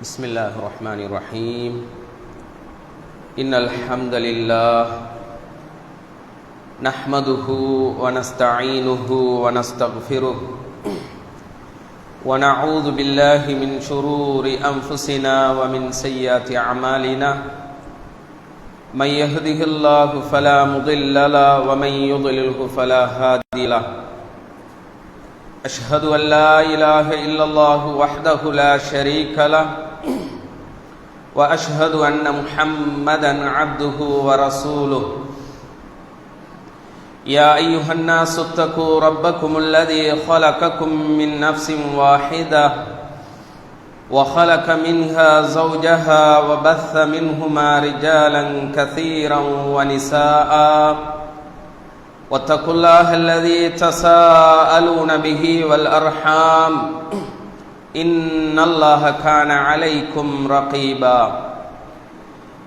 بسم الله الرحمن الرحيم إن الحمد لله نحمده ونستعينه ونستغفره ونعوذ بالله من شرور أنفسنا ومن سيئات أعمالنا من يهده الله فلا مضل له ومن يضلله فلا هادي له أشهد أن لا إله إلا الله وحده لا شريك له وأشهد أن محمدًا عبده ورسوله يا أيها الناس اتقوا ربكم الذي خلقكم من نفس واحدة وخلق منها زوجها وبث منهما رجالا كثيرا ونساء واتقوا الله الذي تساءلون به والأرحام إن الله كان عليكم رقيبا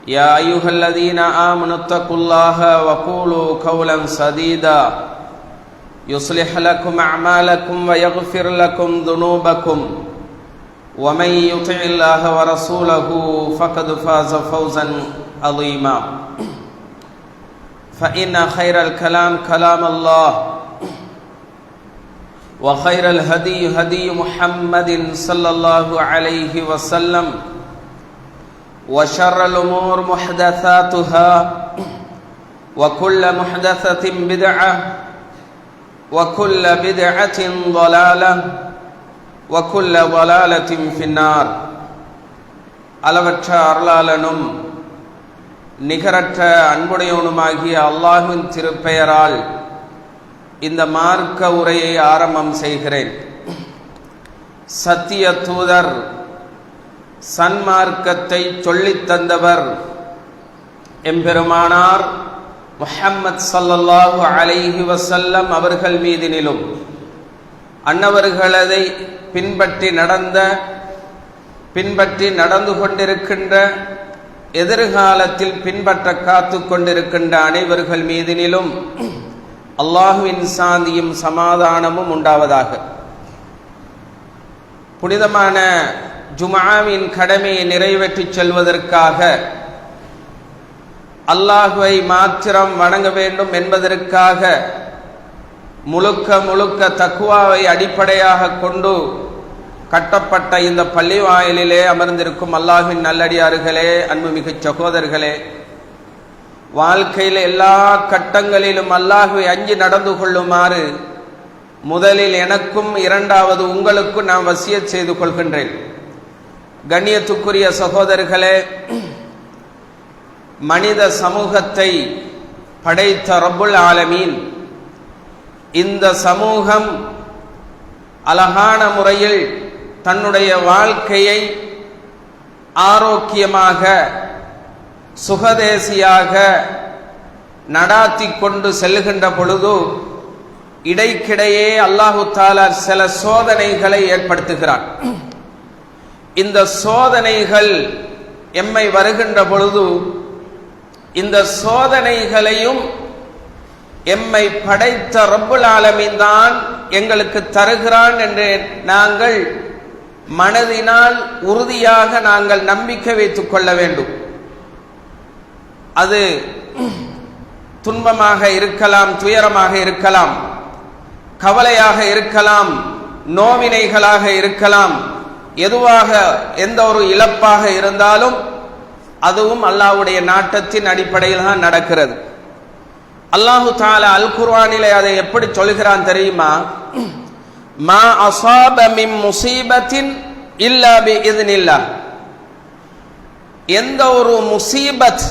يا أيها الذين آمنوا اتقوا الله وقولوا قولا سديدا يصلح لكم أعمالكم ويغفر لكم ذنوبكم ومن يطع الله ورسوله فقد فاز فوزا عظيما فإن خير الكلام كلام الله وخير الهدي هدي محمد صلى الله عليه وسلم وشر الأمور محدثاتها وكل محدثة بدعة وكل بدعة ضلالة وكل ضلالة في النار அளவற்ற அருளாளனும் நிகரற்ற அன்புடையவனுமாகிய அல்லாஹ்வின் திருப்பெயரால் இந்த மார்க்க உரையை ஆரம்பம் செய்கிறேன். சத்திய தூதர் சன்மார்க்கத்தை சொல்லித் தந்தவர் எம்பெருமானார் முஹம்மது ஸல்லல்லாஹு அலைஹி வஸல்லம் அவர்கள் மீதினிலும் அன்னவர்களதை பின்பற்றி நடந்து கொண்டிருக்கின்ற எதிர்காலத்தில் பின்பற்ற காத்து கொண்டிருக்கின்ற அனைவர்கள் மீதினிலும் அல்லாஹுவின் சாந்தியும் சமாதானமும் உண்டாவதாக. புனிதமான ஜும்ஆவின் கடமையை நிறைவேற்றிச் செல்வதற்காக அல்லாஹுவை மாத்திரம் வணங்க வேண்டும் என்பதற்காக முழுக்க தக்வாவை அடிப்படையாக கொண்டு கட்டப்பட்ட இந்த பள்ளி வாயிலிலே அமர்ந்திருக்கும் அல்லாஹ்வின் நல்லடியார்களே, அன்புமிகு சகோதரர்களே, வாழ்க்கையில் எல்லா கட்டங்களிலும் அல்லாஹ்வை அஞ்சி நடந்து கொள்ளுமாறு முதலில் எனக்கும் இரண்டாவது உங்களுக்கும் நான் வசியத் செய்து கொள்கின்றேன். கண்ணியத்துக்குரிய சகோதரர்களே, மனித சமூகத்தை படைத்த ரப்புல் ஆலமீன் இந்த சமூகம் அழகான முறையில் தன்னுடைய வாழ்க்கையை ஆரோக்கியமாக சுகதேசியாக நடாத்தி கொண்டு செல்லுகின்ற பொழுது இடைக்கிடையே அல்லாஹு தஆலா சில சோதனைகளை ஏற்படுத்துகிறான். இந்த சோதனைகள் எம்மை வருகின்ற பொழுது இந்த சோதனைகளையும் எம்மை படைத்த ரப்புல் ஆலமீன் தான் எங்களுக்கு தருகிறான் என்று நாங்கள் மனதினால் உறுதியாக நாங்கள் நம்பிக்கை வைத்துக் கொள்ள வேண்டும். அது துன்பமாக இருக்கலாம், துயரமாக இருக்கலாம், கவலையாக இருக்கலாம், நோவினைகளாக இருக்கலாம், எதுவாக எந்த ஒரு இழப்பாக இருந்தாலும் அதுவும் அல்லாஹ்வுடைய நாட்டத்தின் அடிப்படையில் தான் நடக்கிறது. அல்லாஹு தஆலா அல் குர்ஆனிலே அதை எப்படி சொல்கிறான் தெரியுமா? மா அஸாப மின் முஸீபத்தின் இல்லா பிஇذனில்லாஹ். எந்த ஒரு முசீபத்,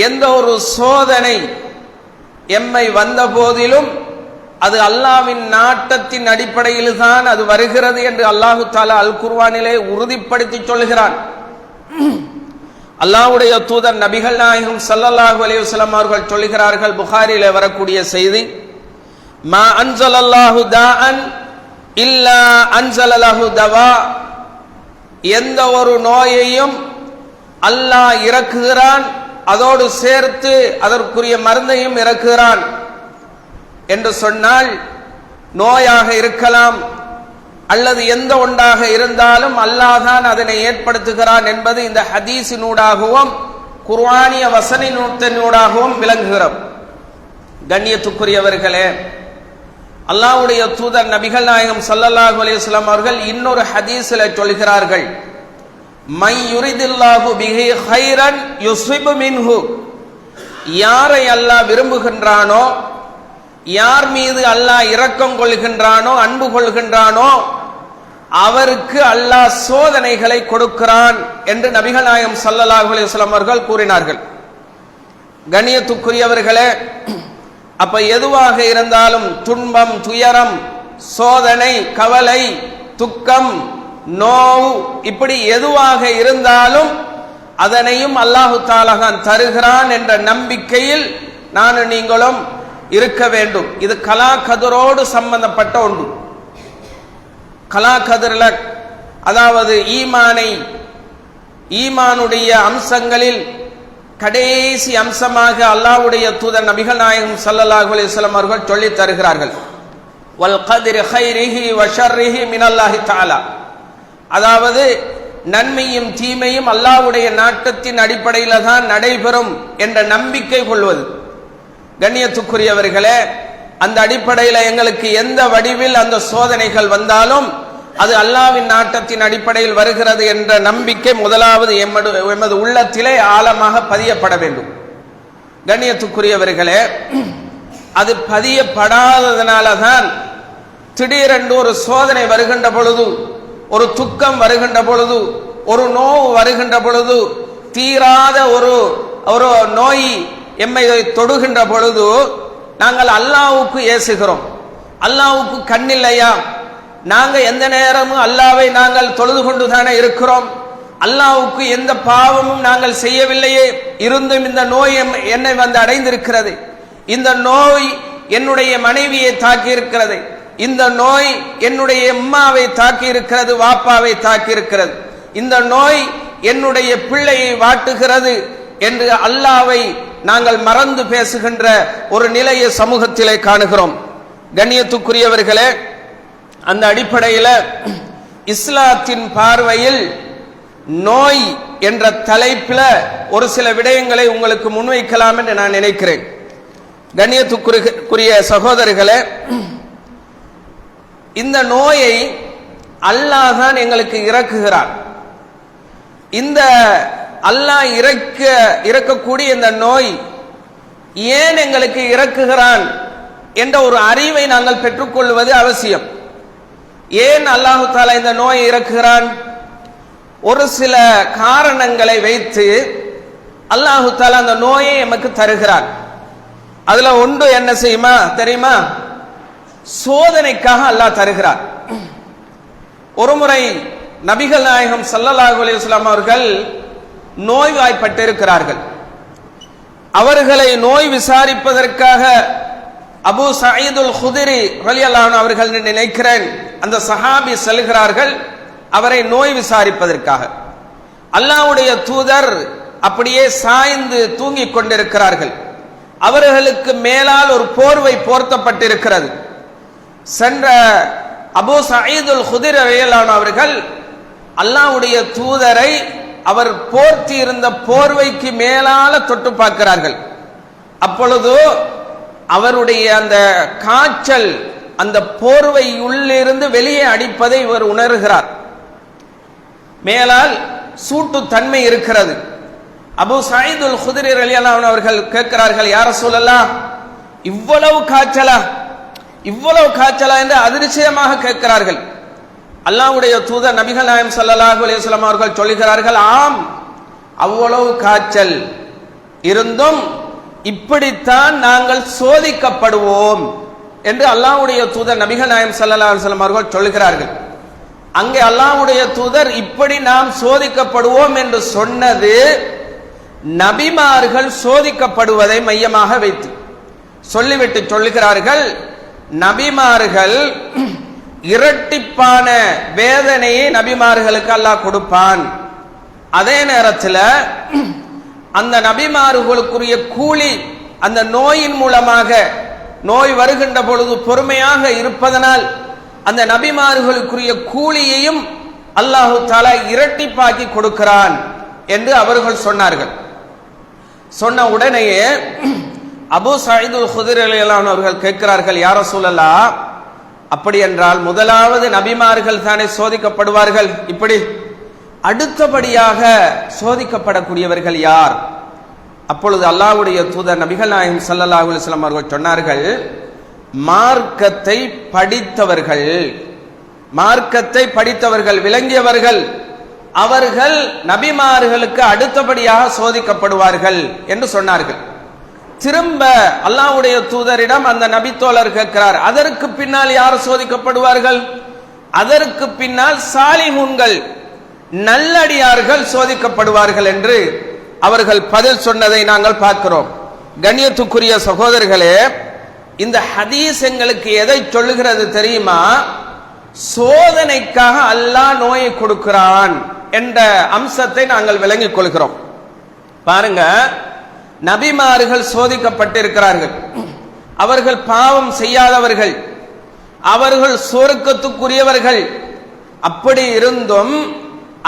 எந்த ஒரு சோதனை எம்மை வந்த போதிலும் அது அல்லாஹ்வின் நாட்டத்தின் அடிப்படையில் தான் அது வருகிறது என்று அல்லாஹு தஆலா அல் குர்ஆனிலே உறுதிப்படுத்தி சொல்கிறான். அல்லாஹ்வுடைய தூதர் நபிகள் நாயகம் ஸல்லல்லாஹு அலைஹி வஸல்லம் அவர்கள் சொல்கிறார்கள், புகாரிலே வரக்கூடிய செய்தி, மா அன்ஸலல்லாஹு தாஅன் இல்லா அன்ஸலலஹு தவா. எந்த ஒரு நோயையும் அல்லாஹ் இறக்குகிறான், அதோடு சேர்த்து அதற்குரிய மருந்தையும் இறக்குகிறான் என்று சொன்னால், நோயாக இருக்கலாம், அல்லது எந்த ஒன்றாக இருந்தாலும் அல்லாஹ் தான் அதனை ஏற்படுத்துகிறான் என்பது இந்த ஹதீஸினூடாகவும் குர்ஆனிய வசனினூடாகவும் விளங்குகிறோம். கண்ணியத்துக்குரியவர்களே, அல்லாஹ்வுடைய தூதர் நபிகள் நாயகம் ஸல்லல்லாஹு அலைஹி வஸல்லம் அவர்கள் இன்னொரு ஹதீஸில் சொல்கிறார்கள், மை யுரிதில்லாஹு பிஹி கைரன் யுஸிபு மின்ஹு, யாரை அல்லாஹ் விரும்புகின்றானோ, யார் மீது அல்லாஹ் இரக்கம் கொள்கின்றானோ, அன்பு கொள்கின்றானோ, அவருக்கு அல்லாஹ் சோதனைகளை கொடுக்கிறான் என்று நபிகள் நாயகம் ஸல்லல்லாஹு அலைஹி வஸல்லம் அவர்கள் கூறினார்கள். கண்ணியத்துக்குரியவர்களே, அப்ப எதுவாக இருந்தாலும் துன்பம், துயரம், சோதனை, கவலை, துக்கம், நோவு, இப்படி எதுவாக இருந்தாலும் அதனையும் அல்லாஹு தஆலா தருகிறான் என்ற நம்பிக்கையில் நான் நீங்களும் இருக்க வேண்டும். இது கலா கதிரோடு சம்பந்தப்பட்ட ஒன்று. கலா கதிரில், அதாவது ஈமானுடைய அம்சங்களில் கடைசி அம்சமாக அல்லாஹ்வுடைய தூதர் நபிகள் நாயகம் ஸல்லல்லாஹு அலைஹி வஸல்லம் அவர்கள் சொல்லித் தருகிறார்கள், வல் கத்ரி கைரிஹி வ ஷர்ரிஹி மினல்லாஹி தஆலா, அதாவது நன்மையும் தீமையும் அல்லாஹ்வுடைய நாட்டத்தின் அடிப்படையில் தான் நடைபெறும் என்ற நம்பிக்கை கொள்வது. கண்ணியத்துக்குரியவர்களே, அந்த அடிப்படையில் எங்களுக்கு எந்த வடிவில் அந்த சோதனைகள் வந்தாலும் அது அல்லாஹ்வின் நாட்டத்தின் அடிப்படையில் வருகிறது என்ற நம்பிக்கை முதலாவது எமது உள்ளத்திலே ஆழமாக பதியப்பட வேண்டும். கண்ணியத்துக்குரியவர்களே, அது பதியப்படாததனால தான் திடீரென்று ஒரு சோதனை வருகின்ற பொழுது, ஒரு துக்கம் வருகின்ற பொழுது, ஒரு நோவு வருகின்ற பொழுது, தீராத ஒரு நோய் எம்மை தொடுகின்ற பொழுது நாங்கள் அல்லாஹ்வுக்கு ஏசுகிறோம். அல்லாஹ்வுக்கு கண்ணில்லையா? நாங்க எந்த நேரமும் அல்லாஹ்வை நாங்கள் தொழுது கொண்டுதானே இருக்கிறோம். அல்லாஹ்வுக்கு எந்த பாவமும் நாங்கள் செய்யவில்லையே, இருந்தும் இந்த நோய் என்னை வந்து அடைந்திருக்கிறது. இந்த நோய் என்னுடைய மனைவியை தாக்கி இருக்கிறது. இந்த நோய் என்னுடைய அம்மாவை தாக்கி இருக்கிறது, வாப்பாவை தாக்கி இருக்கிறது. இந்த நோய் என்னுடைய பிள்ளையை வாட்டுகிறது என்று அல்லாஹ்வை நாங்கள் மறந்து பேசுகின்ற ஒரு நிலையை சமூகத்திலே காணுகிறோம். கண்ணியத்துக்குரியவர்களே, அந்த அடிப்படையில் இஸ்லாத்தின் பார்வையில் நோய் என்ற தலைப்பில் ஒரு சில விடயங்களை உங்களுக்கு முன்வைக்கலாம் என்று நான் நினைக்கிறேன். கண்ணியத்துக்குரிய சகோதரர்களே, இந்த நோயை அல்லாஹ் தான் எங்களுக்கு இறக்குகிறான். இந்த அல்லாஹ் இறக்கக்கூடிய இந்த நோய் ஏன் எங்களுக்கு இறக்குகிறான் என்ற ஒரு அறிவை நாங்கள் பெற்றுக்கொள்வது அவசியம். ஏன் அல்லாஹு தஆலா இந்த நோயை இறக்குகிறான்? ஒரு சில காரணங்களை வைத்து அல்லாஹு தஆலா அந்த நோயை எமக்கு தருகிறான். அதுல ஒன்று என்ன செய்யுமா தெரியுமா? சோதனைக்காக அல்லாஹ் தருகிறார். ஒருமுறை நபிகள் நாயகம் ஸல்லல்லாஹு அலைஹி வஸல்லம் அவர்கள் நோய்வாய்ப்பட்டு இருக்கிறார்கள். அவர்களை நோய் விசாரிப்பதற்காக அபூ சயீதுல் குத்ரி ரலியல்லாஹு அன்ஹு அவர்கள் நினைக்கிறேன் அந்த சஹாபி செல்கிறார்கள் அவரை நோய் விசாரிப்பதற்காக. அல்லாஹ்வுடைய தூதர் அப்படியே சாய்ந்து தூங்கிக் கொண்டிருக்கிறார்கள். அவர்களுக்கு மேலால் ஒரு போர்வை போர்த்தப்பட்டிருக்கிறது. சென்ற அபூ சயீதுல் குத்ரி ரலியல்லாஹு அன்ஹு அவர்கள் அல்லாஹ்வுடைய தூதரை அவர் போர்த்தி இருந்த போர்வைக்கு மேலால தொட்டு பார்க்கிறார்கள். அப்பொழுது அவருடைய அந்த காய்ச்சல் அந்த போர்வை உள்ளிருந்து வெளியே அடிப்பதை இவர் உணர்கிறார். மேலால் சூட்டு தன்மை இருக்கிறது. அபூ சயீதுல் குத்ரி ரலியல்லாஹு அன்ஹு அவர்கள் கேட்கிறார்கள், யா ரசூலல்லாஹ், இவ்வளவு காய்ச்சலா என்று அதிர்ச்சியமாக கேட்கிறார்கள். அல்லாஹ்வுடைய தூதர் நபிகள் நாயகம் ஸல்லல்லாஹு அலைஹி வஸல்லம் அவர்கள் சொல்கிறார்கள், ஆம், அவ்வளவு காய்ச்சல் இருந்தும் இப்படித்தான் நாங்கள் சோதிக்கப்படுவோம் என்று அல்லாஹ்வுடைய தூதர் நபிகள் நாயகம் ஸல்லல்லாஹு அலைஹி வஸல்லம் அவர்கள் சொல்கிறார்கள். அங்கே அல்லாஹ்வுடைய தூதர் இப்படி நாம் சோதிக்கப்படுவோம் என்று சொன்னது நபிமார்கள் சோதிக்கப்படுவதை மையமாக வைத்து சொல்லிவிட்டு சொல்லுகிறார்கள், நபிமார்கள் இரட்டிப்பான வேதனையை நபிமார்களுக்கு அல்லாஹ் கொடுப்பான். அதே நேரத்தில் அந்த நபிமார்களுக்குரிய கூலி அந்த நோயின் மூலமாக, நோய் வருகின்ற பொழுது பொறுமையாக இருப்பதனால் அந்த நபிமார்களுக்குரிய கூலியையும் அல்லாஹு தஆலா இரட்டிப்பாக்கி கொடுக்கிறான் என்று அவர்கள் சொன்னார்கள். சொன்ன உடனேயே அபூ சயீதுல் குத்ரி ரலியல்லாஹு அன்ஹு அவர்கள் கேட்கிறார்கள், யா ரசூலல்லாஹ், அப்படி என்றால் முதலாவது நபிமார்கள் தானே சோதிக்கப்படுவார்கள், இப்படி அடுத்தபடியாக சோதிக்கப்படக்கூடியவர்கள் யார்? அப்பொழுது அல்லாஹ்வுடைய தூதர் நபிகள் நாயகம் ஸல்லல்லாஹு அலைஹி வஸல்லம் அவர்கள் சொன்னார்கள், மார்க்கத்தை படித்தவர்கள், மார்க்கத்தை படித்தவர்கள், விளங்கியவர்கள், அவர்கள் நபிமார்களுக்கு அடுத்தபடியாக சோதிக்கப்படுவார்கள் என்று சொன்னார்கள். திரும்ப அல்லாஹ்வுடைய தூதரிடம் அந்த நபி தோழர் கேட்கிறார், அதற்கு பின்னால் யார் சோதிக்கப்படுவார்கள்? அதற்கு பின்னால் சாலிஹூன்கள், நல்லடியார்கள் சோதிக்கப்படுவார்கள் என்று அவர்கள் பதில் சொன்னதை நாங்கள் பார்க்கிறோம். கண்ணியத்துக்குரிய சகோதரர்களே, இந்த ஹதீஸ் எங்களுக்கு எதை சொல்லுகிறது தெரியுமா? சோதனைக்காக அல்லாஹ் நோயை கொடுக்கிறான் என்ற அம்சத்தை நாங்கள் விளங்கிக் கொள்கிறோம். பாருங்க, நபிமார்கள் சோதிக்கப்பட்டிருக்கிறார்கள். அவர்கள் பாவம் செய்யாதவர்கள், அவர்கள் சொர்க்கத்துக்குரியவர்கள். அப்படி இருந்தும்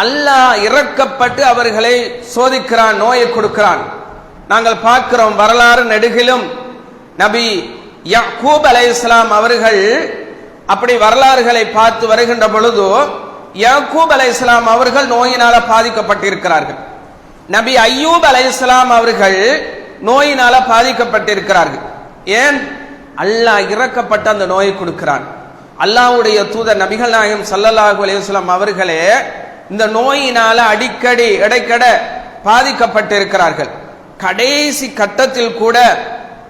அல்லாஹ் இரக்கப்பட்டு அவர்களை சோதிக்கிறான், நோயை கொடுக்கிறான். நாங்கள் பார்க்கிறோம் வரலாறு நெடுகிலும் நபி யாக்கூப் அலைஹிஸ்ஸலாம் அவர்கள் அப்படி வரலாறுகளை பார்த்து வருகின்ற பொழுது யாக்கூப் அலைஹிஸ்ஸலாம் அவர்கள் நோயினால பாதிக்கப்பட்டிருக்கிறார்கள். நபி அய்யூப் அலைஹிஸ்ஸலாம் அவர்கள் நோயினால பாதிக்கப்பட்டிருக்கிறார்கள். ஏன்? அல்லாஹ் இரக்கப்பட்ட அந்த நோயை கொடுக்கிறான். அல்லாஹ்வுடைய தூதர் நபிகள் நாயகம் ஸல்லல்லாஹு அலைஹி வஸல்லம் அவர்களே இந்த நோயினால அடிக்கடி இடைக்கட பாதிக்கப்பட்டிருக்கிறார்கள். கடைசி கட்டத்தில் கூட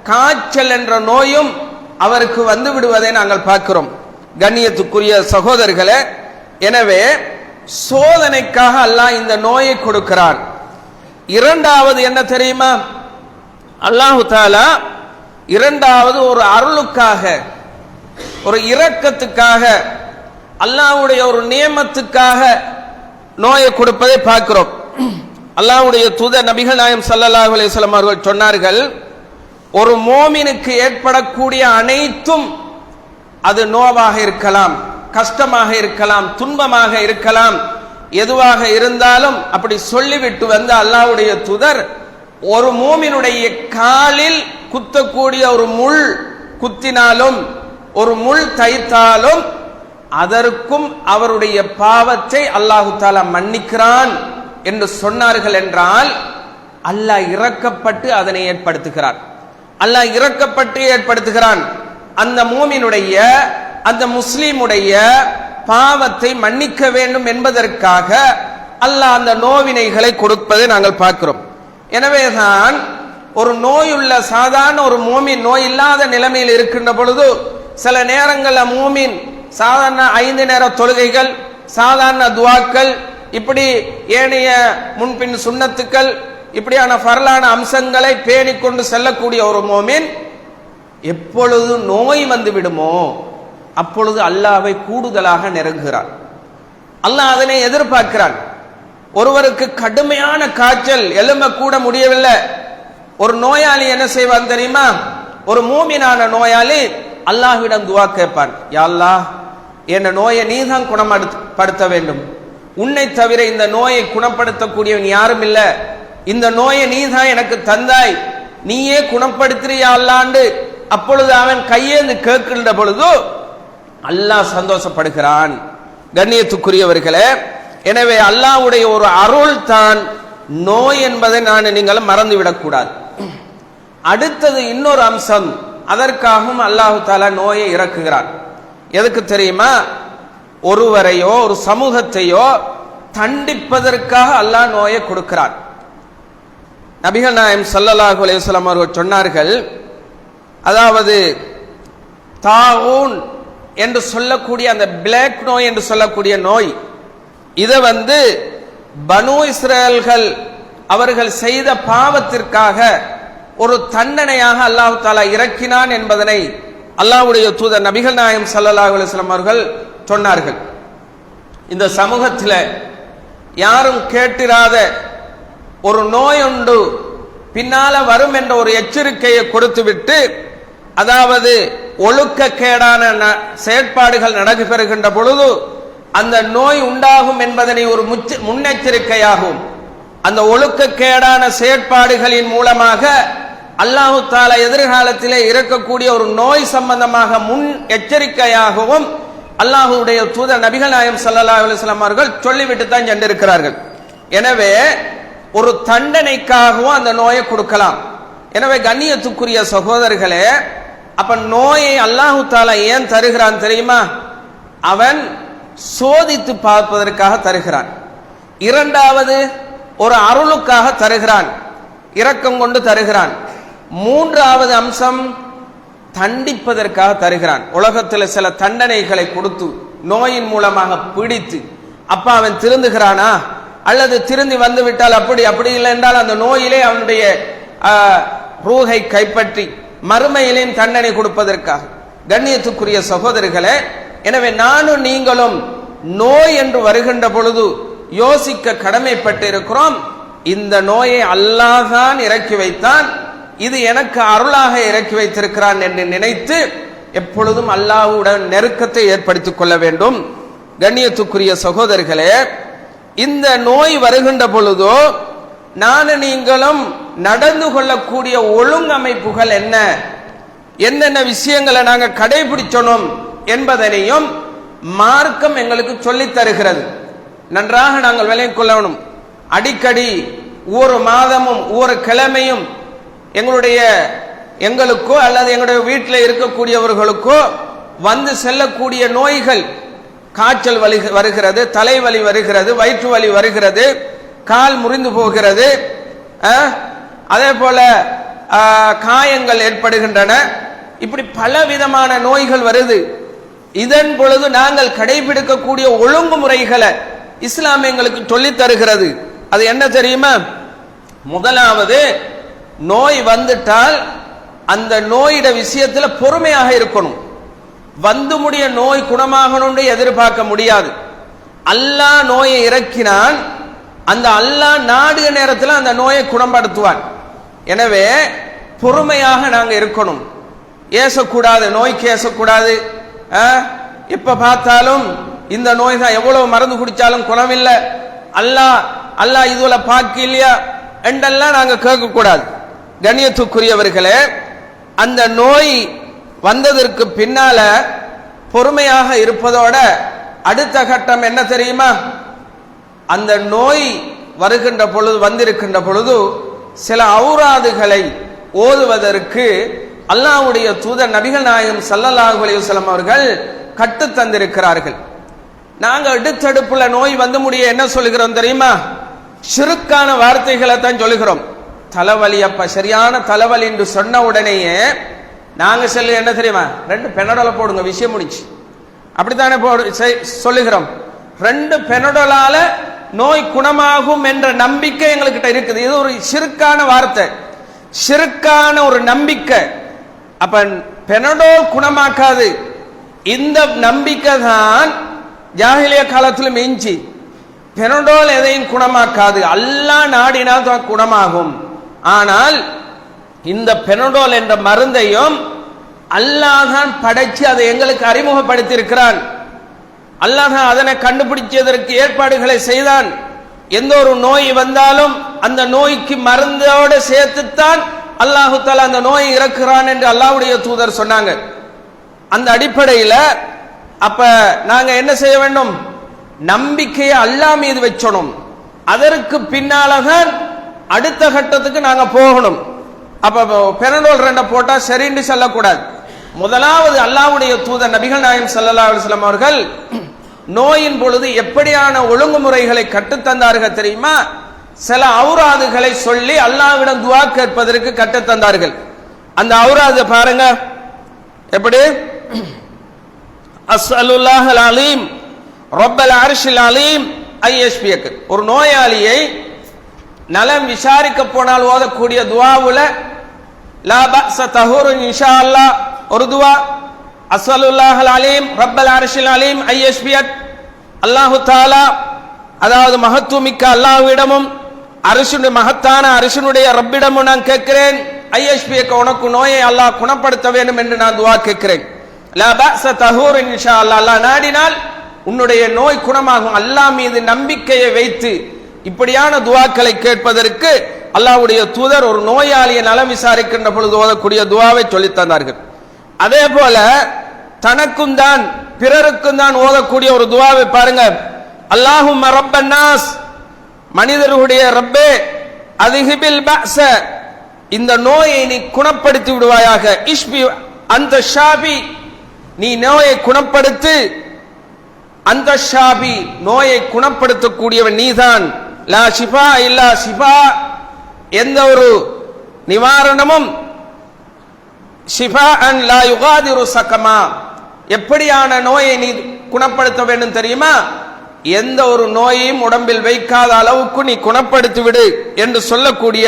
காய்ச்சல் என்ற நோயும் அவருக்கு வந்து விடுவதை நாங்கள் பார்க்கிறோம். கண்ணியத்துக்குரிய சகோதரர்களே, எனவே சோதனைக்காக அல்லாஹ் இந்த நோயை கொடுக்கிறான். இரண்டாவது என்ன தெரியுமா? அல்லாஹு தஆலா இரண்டாவது ஒரு அருளுக்காக, ஒரு இரக்கத்துக்காக, அல்லாஹ்வுடைய ஒரு நியமத்துக்காக நோயை கொடுப்பதை பார்க்கிறோம். அல்லாஹ்வுடைய தூதர் நபிகள் நாயகம் ஸல்லல்லாஹு அலைஹி வஸல்லம் அவர்கள் சொன்னார்கள், ஒரு மோமினுக்கு ஏற்படக்கூடிய அனைத்தும், அது நோவாக இருக்கலாம், கஷ்டமாக இருக்கலாம், துன்பமாக இருக்கலாம், எதுவாக இருந்தாலும் அப்படி சொல்லிவிட்டு வந்த அல்லாஹ்வுடைய தூதர், ஒரு மூமினுடைய காலில் குத்தக்கூடிய ஒரு முள் குத்தினாலும், ஒரு முள் தைத்தாலும் அதற்கும் அவருடைய பாவத்தை அல்லாஹு தஆலா மன்னிக்கிறான் என்று சொன்னார்கள். என்றால் அல்லாஹ் இரக்கப்பட்டு அதனை ஏற்படுத்துகிறான். அல்லாஹ் இரக்கப்பட்டு ஏற்படுத்துகிறான். அந்த மூமினுடைய, அந்த முஸ்லிமுடைய பாவத்தை மன்னிக்க வேண்டும் என்பதற்காக அல்லாஹ் அந்த நோவினைகளை கொடுப்பதை நாங்கள் பார்க்கிறோம். எனவேதான் ஒரு நோயுள்ள சாதாரண ஒரு மூமின் நோய் இல்லாத நிலைமையில் இருக்கின்ற பொழுது சில நேரங்களில் மூமின் சாதாரண 5 நேர தொழுகைகள், சாதாரண துவாக்கள், இப்படி ஏனைய முன்பின் சுன்னத்துக்கள், இப்படியான ஃபர்லான அம்சங்களை பேணிக்கொண்டு செல்லக்கூடிய ஒரு மூமின் எப்பொழுது நோய் வந்து விடுமோ அப்பொழுது அல்லாஹ்வை கூடுதலாக நெருங்குகிறான். அல்லாஹ் அதனை எதிர்பார்க்கிறான். ஒருவருக்கு கடுமையான காய்ச்சல், எலும்ப கூட முடியவில்லை, ஒரு நோயாளி என்ன செய்வான் தெரியுமா? ஒரு மூமினான நோயாளி அல்லாஹ்விடம் துவா கேட்பான், யா அல்லாஹ், என் நோயை நீதான் குணப்படுத்த வேண்டும், உன்னை தவிர இந்த நோயை குணப்படுத்தக்கூடியவன் யாரும் இல்லை, இந்த நோயை நீதான் எனக்கு தந்தாய், நீயே குணப்படுத்துறியா அல்லாண்டு அப்பொழுது அவன் கையேந்து கேட்கின்ற பொழுது அல்லாஹ் சந்தோஷப்படுகிறான். கண்ணியத்துக்குரியவர்களே, எனவே அல்லாஹ்வுடைய ஒரு அருள் தான் நோய் என்பதை நீங்கள் மறந்துவிடக் கூடாது. அடுத்தது இன்னொரு அம்சம், அதற்காகவும் அல்லாஹு தஆலா நோயை இறக்குகிறான். எதுக்கு தெரியுமா? ஒருவரையோ ஒரு சமூகத்தையோ தண்டிப்பதற்காக அல்லாஹ் நோயை கொடுக்கிறான். நபிகள் நாயகம் ஸல்லல்லாஹு அலைஹி வஸல்லம் அவர்கள் சொன்னார்கள், அதாவது தாஊன் என்று சொல்லக்கூடிய அந்த பிளாக் நோய் என்று சொல்லக்கூடிய நோய், இதை பனு இஸ்ரேல்கள் அவர்கள் செய்த பாவத்திற்காக ஒரு தண்டனையாக அல்லாஹ் தஆலா இறக்கினான் என்பதனை அல்லாஹ்வுடைய தூதர் நபிகள் நாயகம் ஸல்லல்லாஹு அலைஹி வஸல்லம் அவர்கள் சொன்னார்கள். இந்த சமூகத்தில் யாரும் கேட்டிராத ஒரு நோய் உண்டு பின்னால வரும் என்ற ஒரு எச்சரிக்கையை கொடுத்துவிட்டு அதாவது ஒழுக்கக்கேடான செயற்பாடுகள் நடைபெறுகின்ற பொழுது அந்த நோய் உண்டாகும் என்பதனை ஒரு முன்னெச்சரிக்கையாகும். அந்த ஒழுக்கக்கேடான செயற்பாடுகளின் மூலமாக அல்லாஹு தஆலா எதிர்காலத்திலே இருக்கக்கூடிய ஒரு நோய் சம்பந்தமாக முன் எச்சரிக்கையாகவும் அல்லாஹ்வுடைய தூதர் நபிகள் நாயகம் ஸல்லல்லாஹு அலைஹி வஸல்லம் அவர்கள் சொல்லிவிட்டு தான் சென்றிருக்கிறார்கள். எனவே ஒரு தண்டனைக்காகவும் அந்த நோயை கொடுக்கலாம். எனவே கண்ணியத்துக்குரிய சகோதரர்களே, அப்ப நோயை அல்லாஹு தஆலா ஏன் தருகிறான் தெரியுமா? அவன் சோதித்து பார்ப்பதற்காக தருகிறான். இரண்டாவது ஒரு அருளுக்காக தருகிறான், இரக்கம் கொண்டு தருகிறான். மூன்றாவது அம்சம் தண்டிப்பதற்காக தருகிறான். உலகத்தில் சில தண்டனைகளை கொடுத்து நோயின் மூலமாக பிடித்து அப்ப அவன் திருந்துகிறானா அல்லது திருந்தி வந்து விட்டால் அப்படி இல்லை என்றால் அந்த நோயிலே அவனுடைய ரூஹை கைப்பற்றி மறுமையிலேயும் தண்டனை கொடுப்பதற்காக. கண்ணியத்துக்குரிய சகோதரர்களே, எனவே நானும் நீங்களும் நோய் என்று வருகின்ற பொழுது யோசிக்க கடமைப்பட்டு இருக்கிறோம். இந்த நோயை அல்லாஹ் தான் இறக்கி வைத்தான், இது எனக்கு அருளாக இறக்கி வைத்திருக்கிறான் என்று நினைத்து எப்பொழுதும் அல்லாஹ்வுடன் நெருக்கத்தை ஏற்படுத்திக் கொள்ள வேண்டும். கண்ணியத்துக்குரிய சகோதரர்களே, இந்த நோய் வருகின்ற பொழுதோ நானும் நீங்களும் நடந்து கொள்ளக்கூடிய ஒழுங்கமைப்புகள் என்ன, என்னென்ன விஷயங்களை நாங்கள் கடைபிடிச்சணும் என்பதனையும் மார்க்கம் எங்களுக்கு சொல்லித் தருகிறது. நன்றாக நாங்கள் விளங்கிக் கொள்ளணும். அடிக்கடி ஒவ்வொரு மாதமும் ஒவ்வொரு கிழமையும் எங்களுக்கோ அல்லது எங்களுடைய வீட்டில் இருக்கக்கூடியவர்களுக்கோ வந்து செல்லக்கூடிய நோய்கள், காய்ச்சல் வருகிறது, தலைவலி வருகிறது, வயிற்று வலி வருகிறது, கால் முறிந்து போகிறது, அதே போல காயங்கள் ஏற்படுகின்றன. இப்படி பல விதமான நோய்கள் வருது. இதன் பொழுது நாங்கள் கடைபிடிக்கக்கூடிய ஒழுங்குமுறைகளை இஸ்லாம் எங்களுக்கு சொல்லித் தருகிறது. அது என்ன தெரியுமா? முதலாவது, நோய் வந்துட்டால் அந்த நோயிட விஷயத்தில் பொறுமையாக இருக்கணும். வந்து முடிய நோய் குணமாகணும்னு எதிர்பார்க்க முடியாது. அல்லாஹ் நோயை இறக்கினான், அந்த அல்லாஹ் நாடிய நேரத்தில் அந்த நோயை குணப்படுத்துவான். எனவே பொறுமையாக நாங்கள் இருக்கணும், ஏசக்கூடாது, நோய்க்கு ஏசக்கூடாது. எப்ப பார்த்தாலும் இந்த நோய் தான், எவ்வளவு மருந்து குடிச்சாலும் குணமில்லை, அல்லாஹ் இதுல பாக்கி இல்லையா என்றெல்லாம் நாங்க கேட்கக்கூடாது. கண்ணியத்துக்குரியவர்களே, அந்த நோய் வந்ததற்கு பின்னால பொறுமையாக இருப்பதோட அடுத்த கட்டம் என்ன தெரியுமா? அந்த நோய் வருகின்ற பொழுது, வந்திருக்கின்ற பொழுது சில ஔராதுகளை ஓதுவதற்கு அல்லாஹ்வுடைய தூதர் நபிகள் நாயகம் ஸல்லல்லாஹு அலைஹி வஸல்லம் அவர்கள் கட்டு தந்திருக்கிறார்கள். நாங்க அடுத்தடுப்புல நோய் வந்து முடிய என்ன சொல்லுகிறோம் தெரியுமா? ஷிருக்கான வார்த்தைகளை தான் சொல்லுகிறோம். தலைவலி, அப்ப சரியான தலைவலி என்று சொன்ன உடனேயே நாங்க என்ன தெரியுமா? 2 பெனடோல போடுங்க, விஷயம் முடிச்சு, அப்படித்தானே சொல்லுகிறோம். 2 பெனடோலால நோய் குணமாகும் என்ற நம்பிக்கை எங்ககிட்ட இருக்குது. இது ஒரு ஷிருக்கான வார்த்தை, ஷிருக்கான ஒரு நம்பிக்கை. அப்ப பெனடோல் குணமாக்காது. இந்த நம்பிக்கை தான் ஜாஹிலிய காலத்திலும் மிஞ்சி. பெனடோல் எதையும் குணமாக்காது, அல்லாஹ் நாடினால் தான் குணமாகும். ஆனால் இந்த பெனடோல் என்ற மருந்தையும் அல்லாஹ் தான் படைச்சு அதை எங்களுக்கு அறிமுகப்படுத்தி இருக்கிறான். அல்லாஹ் தான் அதனை கண்டுபிடிச்சதற்கு ஏற்பாடுகளை செய்தான். எந்த ஒரு நோய் வந்தாலும் அந்த நோய்க்கு மருந்தோடு சேர்த்துத்தான் அல்லாஹு தஆலா அந்த நோயை இறக்குறான் என்று அல்லாஹ்வுடைய தூதர் சொன்னாங்க. அந்த அடிப்படையில் அப்ப நாங்க என்ன செய்ய வேண்டும்? நம்பிக்கையை அல்லாஹ் மீது வச்சணும். அதற்கு பின்னால்தான் அடுத்த கட்டத்துக்கு நாங்க போகணும். அப்ப பெனடோல் 2 போட்டா சரின்னு சொல்லக்கூடாது. முதலாவது அல்லாஹ்வுடைய தூதர் நபிகள் நாயகம் ஸல்லல்லாஹு அலைஹி வஸல்லம் அவர்கள் நோயின் பொழுது எப்படியான ஒழுங்குமுறைகளை கற்றுத்தந்தார்கள் தெரியுமா? சில ஔராதுகளை சொல்லி அல்லாஹ்விடம் துஆ கேட்பதற்கு கற்றுத்தந்தார்கள். அந்த ஔராது பாருங்க எப்படி? அஸ்அலுல்லாஹல் அலீம் ரப்பல் அர்ஷில் அலீம் ஐயஷ்பியக். ஒரு நோயாளியை நலம் விசாரிக்க போனால் ஓதக்கூடிய துஆவுல லா பஅஸ தஹூரு இன்ஷா அல்லாஹ் ஒரு துஆ, அஸ்அலுல்லாஹல் அலீம் ரப்பல் அர்ஷில் அலீம் ஐயஷ்பியக். அல்லாஹு தஆலா, அதாவது மகத்துவமிக்க அல்லாஹ்விடமும் அரசுடைய மகத்தான அரசனுடைய ரப்பிடமும் நான் கேட்கிறேன், ஐஎஸ்பிக்கு உனக்கு நோயை அல்லாஹ் குணப்படுத்த வேண்டும் என்று நான் துஆ கேட்கிறேன். லா பஅஸ தஹூர் இன்ஷா அல்லாஹ், அல்லாஹ் நாடினால் உன்னுடைய நோய் குணமாகும். அல்லாஹ் மீது நம்பிக்கையை வைத்து இப்படியான துஆக்களை கேட்பதற்கு அல்லாஹ்வுடைய தூதர் ஒரு நோயாளியை நலம் விசாரிக்கின்ற பொழுது ஓதக்கூடிய துஆவை சொல்லித் தந்தார்கள். அதே போல தனக்கும் தான் பிறருக்கும் தான் ஓதக்கூடிய ஒரு துஆவை பாருங்க. அல்லாஹும்ம ரப்பன் நாஸ், மனிதர்களுடைய ரப்பே, அதிஹிபில் பஅஸ, இந்த நோயை நீ குணப்படுத்தி விடுவாயாக. இஷ்பி அந்த ஷாபி, நீ நோயை குணப்படுத்து. அந்த ஷாபி, நோயை குணப்படுத்தக்கூடியவன் நீதான். லா ஷிஃபா இல்லா ஷிஃபா, எந்த ஒரு நிவாரணமும் ஷிஃபாஅன் லா யுகாதிரு சகமா, எப்படியான நோயை நீ குணப்படுத்த வேண்டும் தெரியுமா? எந்த ஒரு நோயையும் உடம்பில் வைக்காத அளவுக்கு நீ குணப்படுத்தி விடு என்று சொல்லக்கூடிய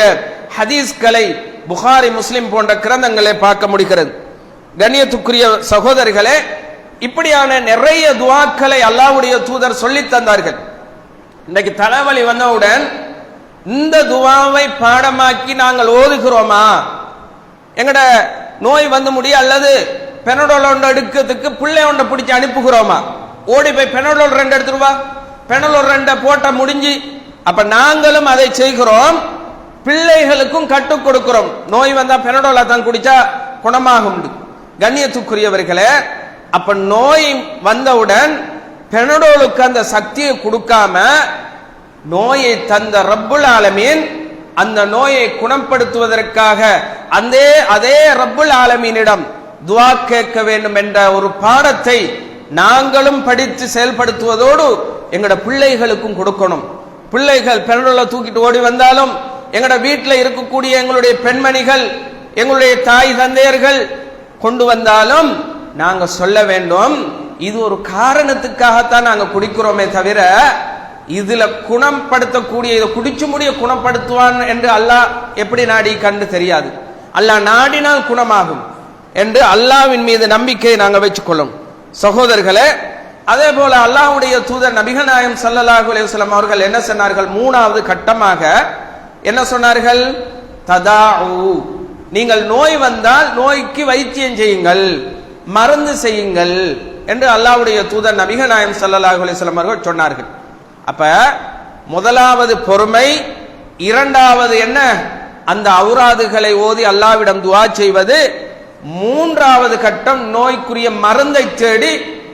ஹதீஸ்களை புகாரி முஸ்லிம் போன்ற கிரந்தங்களை பார்க்க முடிகிறது. கண்ணியத்துக்குரிய சகோதரர்களே, இப்படியான நிறைய துஆக்களை அல்லாஹ்வுடைய தூதர் சொல்லி தந்தார்கள். இன்றைக்கு தலைவலி வந்தவுடன் இந்த துஆவை பாடமாக்கி நாங்கள் ஓதுகிறோமா? எங்கட நோய் வந்து முடிய அல்லது பெனடோல் ஒன்று எடுக்கிறதுக்கு பிள்ளை ஒன்றை பிடிச்சி அனுப்புகிறோமா? ஓடி போய் பெனடோல் 2 எடுத்துருவா, பெனடோல் 2 போட்ட முடிஞ்சு. அப்ப நாங்களும் அதை செய்கிறோம், பிள்ளைகளுக்கும் கற்றுக் கொடுக்கிறோம். நோய் வந்தா பெனடோலா தான் குடிச்சா குணமாகும். கண்ணியத்துக்குரியவர்களே, அப்ப நோய் வந்தவுடன் பெனடோலுக்கு அந்த சக்தியை கொடுக்காம நோயை தந்த ரப்புல் ஆலமீன் அந்த நோயை குணப்படுத்துவதற்காக அதே ரப்புல் ஆலமீனிடம் துஆ கேட்க வேண்டும் என்ற ஒரு பாடத்தை நாங்களும் படித்து செயல்படுத்துவதோடு எங்கட பிள்ளைகளுக்கும் கொடுக்கணும். பிள்ளைகள் பெனடோலை தூக்கிட்டு ஓடி வந்தாலும், எங்கட வீட்டில் இருக்கக்கூடிய எங்களுடைய பெண்மணிகள், எங்களுடைய தாய் தந்தையர்கள் கொண்டு வந்தாலும் நாங்க சொல்ல வேண்டும், இது ஒரு காரணத்துக்காகத்தான் நாங்க குடிக்கிறோமே தவிர இதுல குணப்படுத்தக்கூடிய, இதை குடிச்சு முடிய குணப்படுத்துவான் என்று அல்லாஹ் எப்படி நாடி கண்டு தெரியாது. அல்லாஹ் நாடினால் குணமாகும் என்று அல்லாஹ்வின் மீது நம்பிக்கையை நாங்க வச்சுக்கொள்ளும். சகோதரர்களே, அதே போல அல்லாஹ்வுடைய தூதர் நபிகள் நாயகம் ஸல்லல்லாஹு அலைஹி வஸல்லம் அவர்கள் என்ன சொன்னார்கள்? 3வது கட்டமாக என்ன சொன்னார்கள்? ததாஉ, நீங்கள் நோய் வந்தால் நோய்க்கு வைத்தியம் செய்யுங்கள், மருந்து செய்யுங்கள் என்று அல்லாஹ்வுடைய தூதர் நபிகள் நாயகம் ஸல்லல்லாஹு அலைஹி வஸல்லம் அவர்கள் சொன்னார்கள். அப்ப முதலாவது பொறுமை, இரண்டாவது என்ன? அந்த ஔராதுகளை ஓதி அல்லாஹ்விடம் துஆ செய்வது. 3வது கட்டம் நோய்க்குரிய மருந்தை தேடி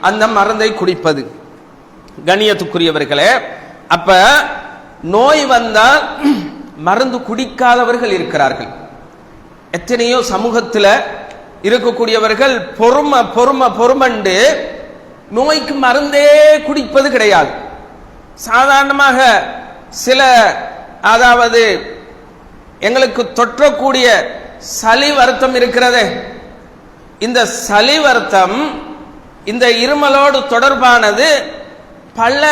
அந்த மருந்தை குடிப்பது. கண்ணியத்துக்குரியவர்களே, அப்ப நோய் வந்தால் மருந்து குடிக்காதவர்கள் இருக்கிறார்கள். எத்தனையோ சமூகத்தில் இருக்கக்கூடியவர்கள் பொறுமண்டு நோய்க்கு மருந்தே குடிப்பது கிடையாது. சாதாரணமாக சில, அதாவது எங்களுக்கு தொற்றக்கூடிய சளி வருத்தம் இருக்கிறதே, இந்த சளி வருத்தம் இந்த இருமலோடு தொடர்பானது பல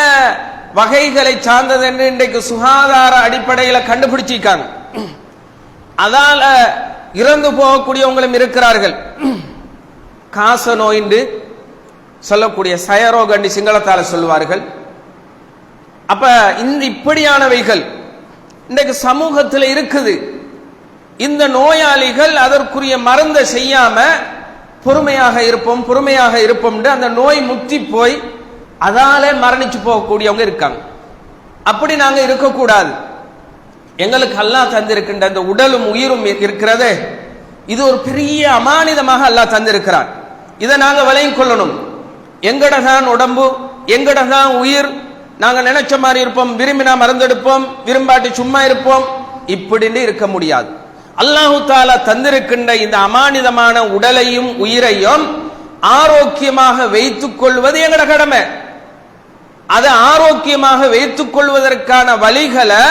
வகைகளை சார்ந்தது என்று இன்றைக்கு சுகாதார அடிப்படையில் கண்டுபிடிச்சிருக்காங்க. அதால இறந்து போகக்கூடியவங்களும் இருக்கிறார்கள். காச நோய் என்று சொல்லக்கூடிய சயரோகண்டி சிங்களத்தால சொல்லுவார்கள். அப்ப இந்த இப்படியானவைகள் இன்றைக்கு சமூகத்தில் இருக்குது. இந்த நோயாளிகள் அதற்குரிய மருந்தை செய்யாம பொறுமையாக இருப்போம் அந்த நோய் முத்தி போய் அதாலே மரணிச்சு போகக்கூடியவங்க இருக்காங்க. அப்படி நாங்க இருக்கக்கூடாது. எங்களுக்கு அல்லாஹ் தந்திருக்கின்ற அந்த உடலும் உயிரும் இருக்கிறதே, இது ஒரு பெரிய அமானிதமாக அல்லாஹ் தந்திருக்கிறார். இதை நாங்க விளங்கிக் கொள்ளணும். எங்கடதான் உடம்பு, எங்கடதான் உயிர், நாங்க நினைச்ச மாதிரி இருப்போம், விரும்பினா மறந்தெடுப்போம், விரும்பாட்டி சும்மா இருப்போம், இப்படின்னு இருக்க முடியாது. அல்லாஹு தாலா தந்திருக்கின்ற இந்த அமானிதமான உடலையும் உயிரையும் ஆரோக்கியமாக வைத்துக் கொள்வது எங்கட கடமை. அதை ஆரோக்கியமாக வைத்துக் கொள்வதற்கான வழிகளை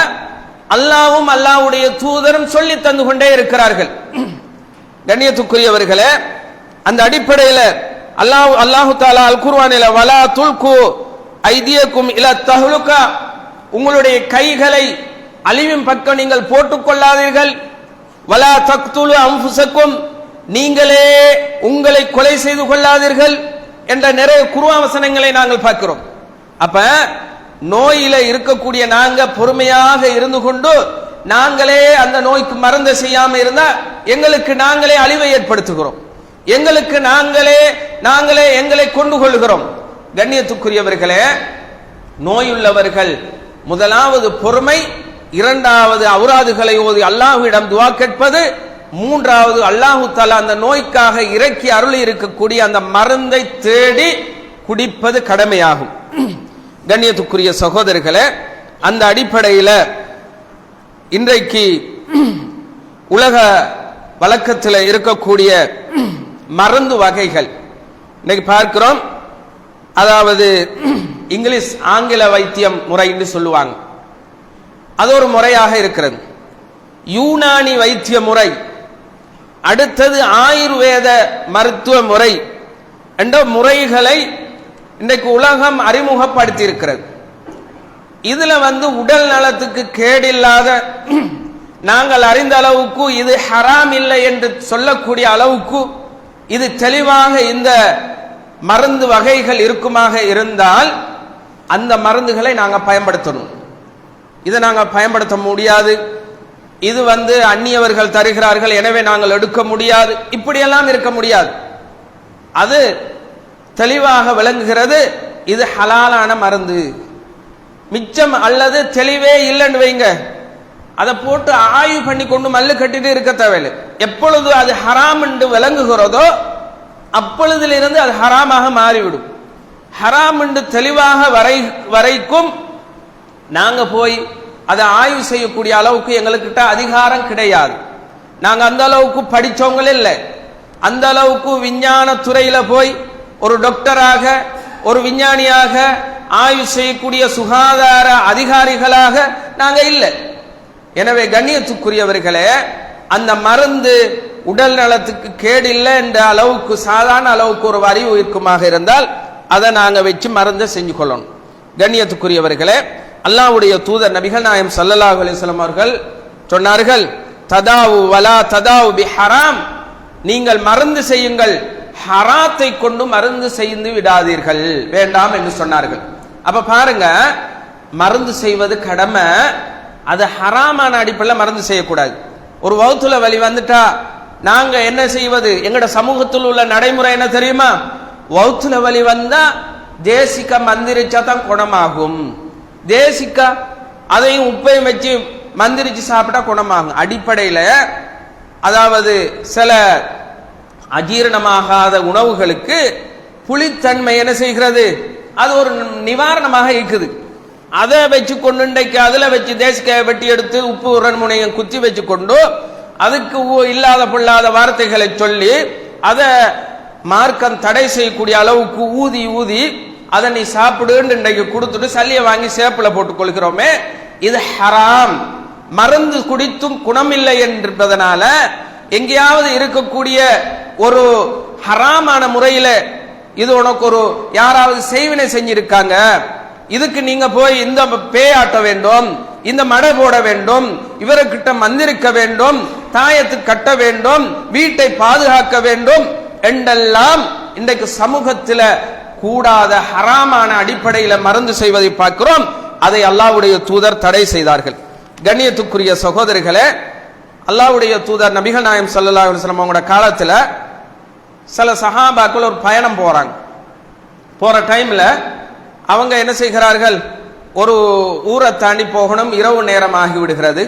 அல்லாஹ்வும் அல்லாஹ்வுடைய தூதரும் சொல்லி தந்து கொண்டே இருக்கிறார்கள். கண்ணியத்துக்குரியவர்களே, அந்த அடிப்படையில் அல்லாஹு தாலா அல் குர்ஆனில் வலா துல்கு ஐதியக்கும் இலா தஹ்லுகா, உங்களுடைய கைகளை அழிவின் பக்கம் நீங்கள் போட்டுக் கொள்ளாதீர்கள். வலா தக்துலு அன்ஃபுஸக்கும், நீங்களே உங்களை கொலை செய்து கொள்ளாதீர்கள் என்ற நிறைய குர்ஆன் வசனங்களை நாங்கள் பார்க்கிறோம். அப்ப நோயில இருக்கக்கூடிய நாங்க பொறுமையாக இருந்து கொண்டு நாங்களே அந்த நோய்க்கு மருந்து செய்யாம இருந்தா எங்களுக்கு நாங்களே அழிவை ஏற்படுத்துகிறோம், எங்களுக்கு நாங்களே எங்களை கொண்டு கொள்கிறோம். கண்ணியத்துக்குரியவர்களே, நோயுள்ளவர்கள் முதலாவது பொறுமை, இரண்டாவது அவுராதுகளை ஓதி அல்லாஹ்விடம் துஆ கேட்பது, மூன்றாவது அல்லாஹு தஆலா அந்த நோய்க்காக இறக்கி அருளி இருக்கக்கூடிய அந்த மருந்தை தேடி குடிப்பது கடமையாகும். கண்ணியத்துக்குரிய சகோதரர்களே, அந்த அடிப்படையில் இன்றைக்கு உலக வழக்கத்தில் இருக்கக்கூடிய மருந்து வகைகள் இன்னைக்கு பார்க்கிறோம். அதாவது இங்கிலீஷ் ஆங்கில வைத்தியம் முறை என்று சொல்லுவாங்க, அது ஒரு முறையாக இருக்கிறது. யூனானி வைத்திய முறை, அடுத்தது ஆயுர்வேத மருத்துவ முறை என்ற முறைகளை இன்றைக்கு உலகம் அறிமுகப்படுத்தி இருக்கிறது. இதுல உடல் நலத்துக்கு கேடில்லாத, நாங்கள் அறிந்த அளவுக்கு இது ஹராம் இல்லை என்று சொல்லக்கூடிய அளவுக்கு இது தெளிவாக இந்த மருந்து வகைகள் இருக்குமாக இருந்தால் அந்த மருந்துகளை நாங்கள் பயன்படுத்தணும். இதை நாங்கள் பயன்படுத்த முடியாது, இது அந்நியவர்கள் தருகிறார்கள் எனவே நாங்கள் எடுக்க முடியாது, இப்படியெல்லாம் இருக்க முடியாது. அது தெளிவாக விளங்குகிறது, இது ஹலாலான மருந்து. மிச்சம் அல்லது தெளிவே இல்லைன்னு வைங்க, அதை போட்டு ஆய்வு பண்ணி கொண்டு மல்லு கட்டிட்டு இருக்க தேவையில்லை. எப்பொழுது அது ஹராம் என்று விளங்குகிறதோ அப்பொழுதிலிருந்து அது ஹராமாக மாறிவிடும். ஹராம் என்று தெளிவாக வரைக்கும் நாங்க போய் அதை ஆய்வு செய்யக்கூடிய அளவுக்கு எங்கள்கிட்ட அதிகாரம் கிடையாது. நாங்க அந்த அளவுக்கு படிச்சவங்க இல்லை, அந்த அளவுக்கு விஞ்ஞான துறையில போய் ஒரு டாக்டராக ஒரு விஞ்ஞானியாக ஆய்வு செய்யக்கூடிய சுகாதார அதிகாரிகளாக நாங்க இல்லை. எனவே கண்ணியத்துக்குரியவர்களே, அந்த மருந்து உடல் நலத்துக்கு கேடில்லை என்ற அளவுக்கு சாதாரண அளவுக்கு ஒரு அறிவு இருக்குமாக இருந்தால் அதை நாங்க வச்சு மருந்தை செஞ்சு கொள்ளணும். கண்ணியத்துக்குரியவர்களே, அல்லாஹ்வுடைய தூதர் நபிகள் நாயகம் ஸல்லல்லாஹு அலைஹி வஸல்லம் அவர்கள் சொன்னார்கள், ததாவு வலா ததாவு பி ஹராம், நீங்கள் மருந்து செய்யுங்கள், ஹராத்தை கொண்டு மருந்து செய்து விடாதீர்கள், வேண்டாம் என்று சொன்னார்கள். அப்ப பாருங்க, மருந்து செய்வது கடமை, அது ஹராமான அடிப்படையில் மருந்து செய்யக்கூடாது. ஒரு வவுத்துல வலி வந்துட்டா நாங்க என்ன செய்வது? எங்கட சமூகத்தில் உள்ள நடைமுறை என்ன தெரியுமா? வவுத்துல வலி வந்தா தேசிக்கா மந்திரிச்சா தான் குணமாகும், தேசிக்கா அதையும் உப்பையும் வச்சு மந்திரிச்சு சாப்பிட்டா குணமாகும். அடிப்படையில் அதாவது சில அஜீரணமாகாத உணவுகளுக்கு புளித்தன்மை என்ன செய்கிறது? அது ஒரு நிவாரணமாக இருக்குது. அதை வச்சு கொண்டு இன்றைக்கு அதில் வச்சு தேசிக்காயை வெட்டி எடுத்து உப்பு உரண்முனையும் குத்தி வச்சு கொண்டு அதுக்கு இல்லாத பொல்லாத வார்த்தைகளை சொல்லி அதை மார்க்கம் தடை செய்யக்கூடிய அளவுக்கு ஊதி ஊதி அதை நீ சாப்பிடுன்னு இன்றைக்கு கொடுத்துட்டு சல்லியை வாங்கி சேப்பில் போட்டுக் கொள்கிறோமே, இது ஹராம். மருந்து குடித்தும் குணமில்லை என்பதனால எங்கேயாவது இருக்கக்கூடிய ஒரு ஹராமான முறையில இது உனக்கு ஒரு யாராவது செய்வினை செஞ்சிருக்காங்க, இதுக்கு நீங்க போய் இந்த பேயாட்ட வேண்டும், இந்த மடை போட வேண்டும், இவர்கிட்ட மந்திரிக்க வேண்டும், தாயத்து கட்ட வேண்டும், வீட்டை பாதுகாக்க வேண்டும் என்றெல்லாம் இன்றைக்கு சமூகத்தில் கூடாத ஹராமான அடிப்படையில் மருந்து செய்வதை பார்க்கிறோம். அதை அல்லாஹ்வுடைய தூதர் தடை செய்தார்கள். கண்ணியத்துக்குரிய சகோதரர்களே, அல்லாஹ்வுடைய தூதர் நபிகள் நாயகம் ஸல்லல்லாஹு அலைஹி வஸல்லம் அவங்களோட காலத்துல சில சஹாபாக்கள் ஒரு பயணம் போறாங்க. போற டைம்ல அவங்க என்ன செய்கிறார்கள்? ஒரு ஊரை தாண்டி போகணும், இரவு நேரம் ஆகிவிடுகிறது.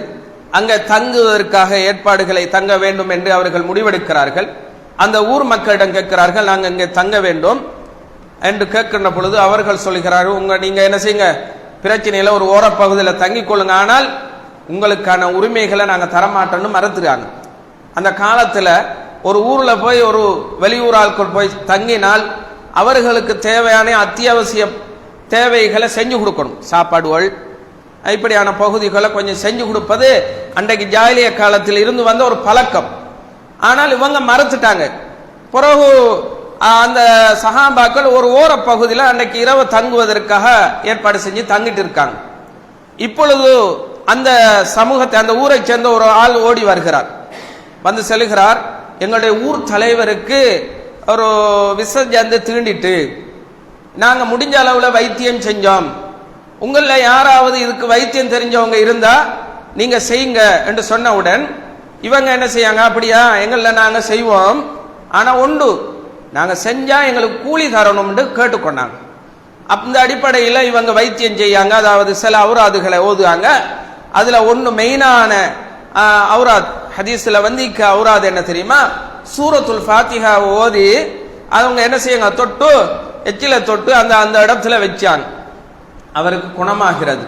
அங்க தங்குவதற்காக ஏற்பாடுகளை தங்க வேண்டும் என்று அவர்கள் முடிவெடுக்கிறார்கள். அந்த ஊர் மக்களிடம் கேட்கிறார்கள், நாங்க இங்கே தங்க வேண்டும் என்று கேட்கின்ற பொழுது அவர்கள் சொல்கிறார்கள், நீங்க என்ன செய்யுங்க, பிரச்சனையில ஒரு ஓரப்பகுதியில் தங்கிக் கொள்ளுங்க, ஆனால் உங்களுக்கான உரிமைகளை நாங்க தரமாட்டோம்னு மறுத்துறாங்க. அந்த காலத்துல ஒரு ஊர்ல போய் ஒரு வெளியூர் ஆட்கள் போய் தங்கினால் அவர்களுக்கு தேவையான அத்தியாவசிய தேவைகளை செஞ்சு கொடுக்கணும். சாப்பாடுகள் இப்படியான பகுதிகளை கொஞ்சம் செஞ்சு கொடுப்பது அன்றைக்கு ஜாலிய காலத்தில் இருந்து வந்த ஒரு பழக்கம். ஆனால் இவங்க மறுத்துட்டாங்க. பிறகு அந்த சஹாபாக்கள் ஒரு ஓர பகுதியில் அன்றைக்கு இரவு தங்குவதற்காக ஏற்பாடு செஞ்சு தங்கிட்டு இருக்காங்க. இப்பொழுது அந்த சமூகத்தை, அந்த ஊரை சேர்ந்த ஒரு ஆள் ஓடி வருகிறார், வந்து செல்கிறார், எங்களுடைய ஊர் தலைவருக்கு ஒரு விசர்ஜந்து தீண்டிட்டு நாங்க முடிஞ்ச அளவுல வைத்தியம் செஞ்சோம், உங்கள யாராவது இதுக்கு வைத்தியம் தெரிஞ்சவங்க இருந்தா நீங்க செய்யுங்க என்று சொன்னவுடன் இவங்க என்ன செய்யாங்க, அப்படியா எங்கள நாங்க செய்வோம், ஆனா ஒன்று நாங்க செஞ்சா எங்களுக்கு கூலி தரணும்னு கேட்டுக்கொண்டாங்க. அந்த அடிப்படையில் இவங்க வைத்தியம் செய்யாங்க, அதாவது சில அவுராதுகளை ஓதுவாங்க. அதுல ஒன்று மெயினான அவுராத், ஹதீஸ்ல இக்க அவுராது என்ன தெரியுமா, சூரத்துல் ஃபாத்திஹா ஓதி அவங்க என்ன செய்யுங்க, தொட்டு எச்சில தொட்டு அந்த அந்த இடத்துல வச்சாங்க, அவருக்கு குணமாகிறது.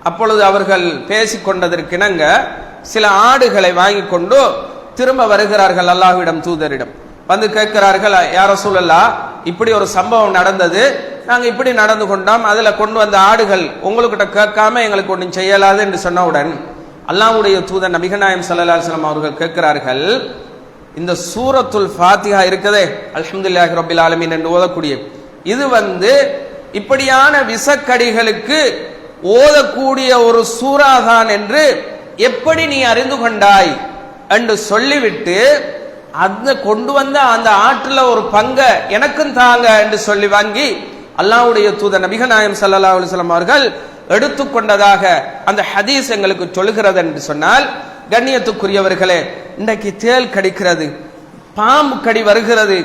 அப்பொழுது அவர்கள் பேசிக்கொண்டதற்கிணங்க சில ஆடுகளை வாங்கி கொண்டு திரும்ப வருகிறார்கள் அல்லாஹ்விடம், தூதரிடம் வந்து கேட்கிறார்கள், யா ரசூலல்லாஹ் இப்படி ஒரு சம்பவம் நடந்தது, நாங்க இப்படி நடந்து கொண்டோம், அதுல கொண்டு வந்த ஆடுகள் உங்கள்கிட்ட கேட்காம எங்களுக்கு ஒன்றும் செய்யலாது என்று சொன்னவுடன் அல்லாஹ்வுடைய தூதர் நபிகள் நாயகம் ஸல்லல்லாஹு அலைஹி வஸல்லம் அவர்கள் கேட்கிறார்கள், இந்த சூரத்துல் ஃபாத்திஹா இருக்குதே, அல்ஹம்துலில்லாஹி ரப்பில் ஆலமீன் என்று ஓதக்கூடிய இது இப்படியான விஷக்கடிகளுக்கு ஓதக்கூடிய ஒரு சூறாதான் என்று எப்படி நீ அறிந்து கொண்டாய் என்று சொல்லிவிட்டு அந்த கொண்டு வந்த அந்த ஆற்றுல ஒரு பங்க எனக்கும் தாங்க என்று சொல்லி வாங்கி அல்லாஹ்வுடைய தூதர் நபிகள் நாயகம் ஸல்லல்லாஹு அலைஹி வஸல்லம் அவர்கள் எடுத்துக்கொண்டதாக அந்த ஹதீஸ் எங்களுக்கு சொல்கிறது என்று சொன்னால், கண்ணியத்துக்குரியவர்களே, இன்றைக்கு தேள் கடிக்கிறது, பாம்பு கடி வருகிறது,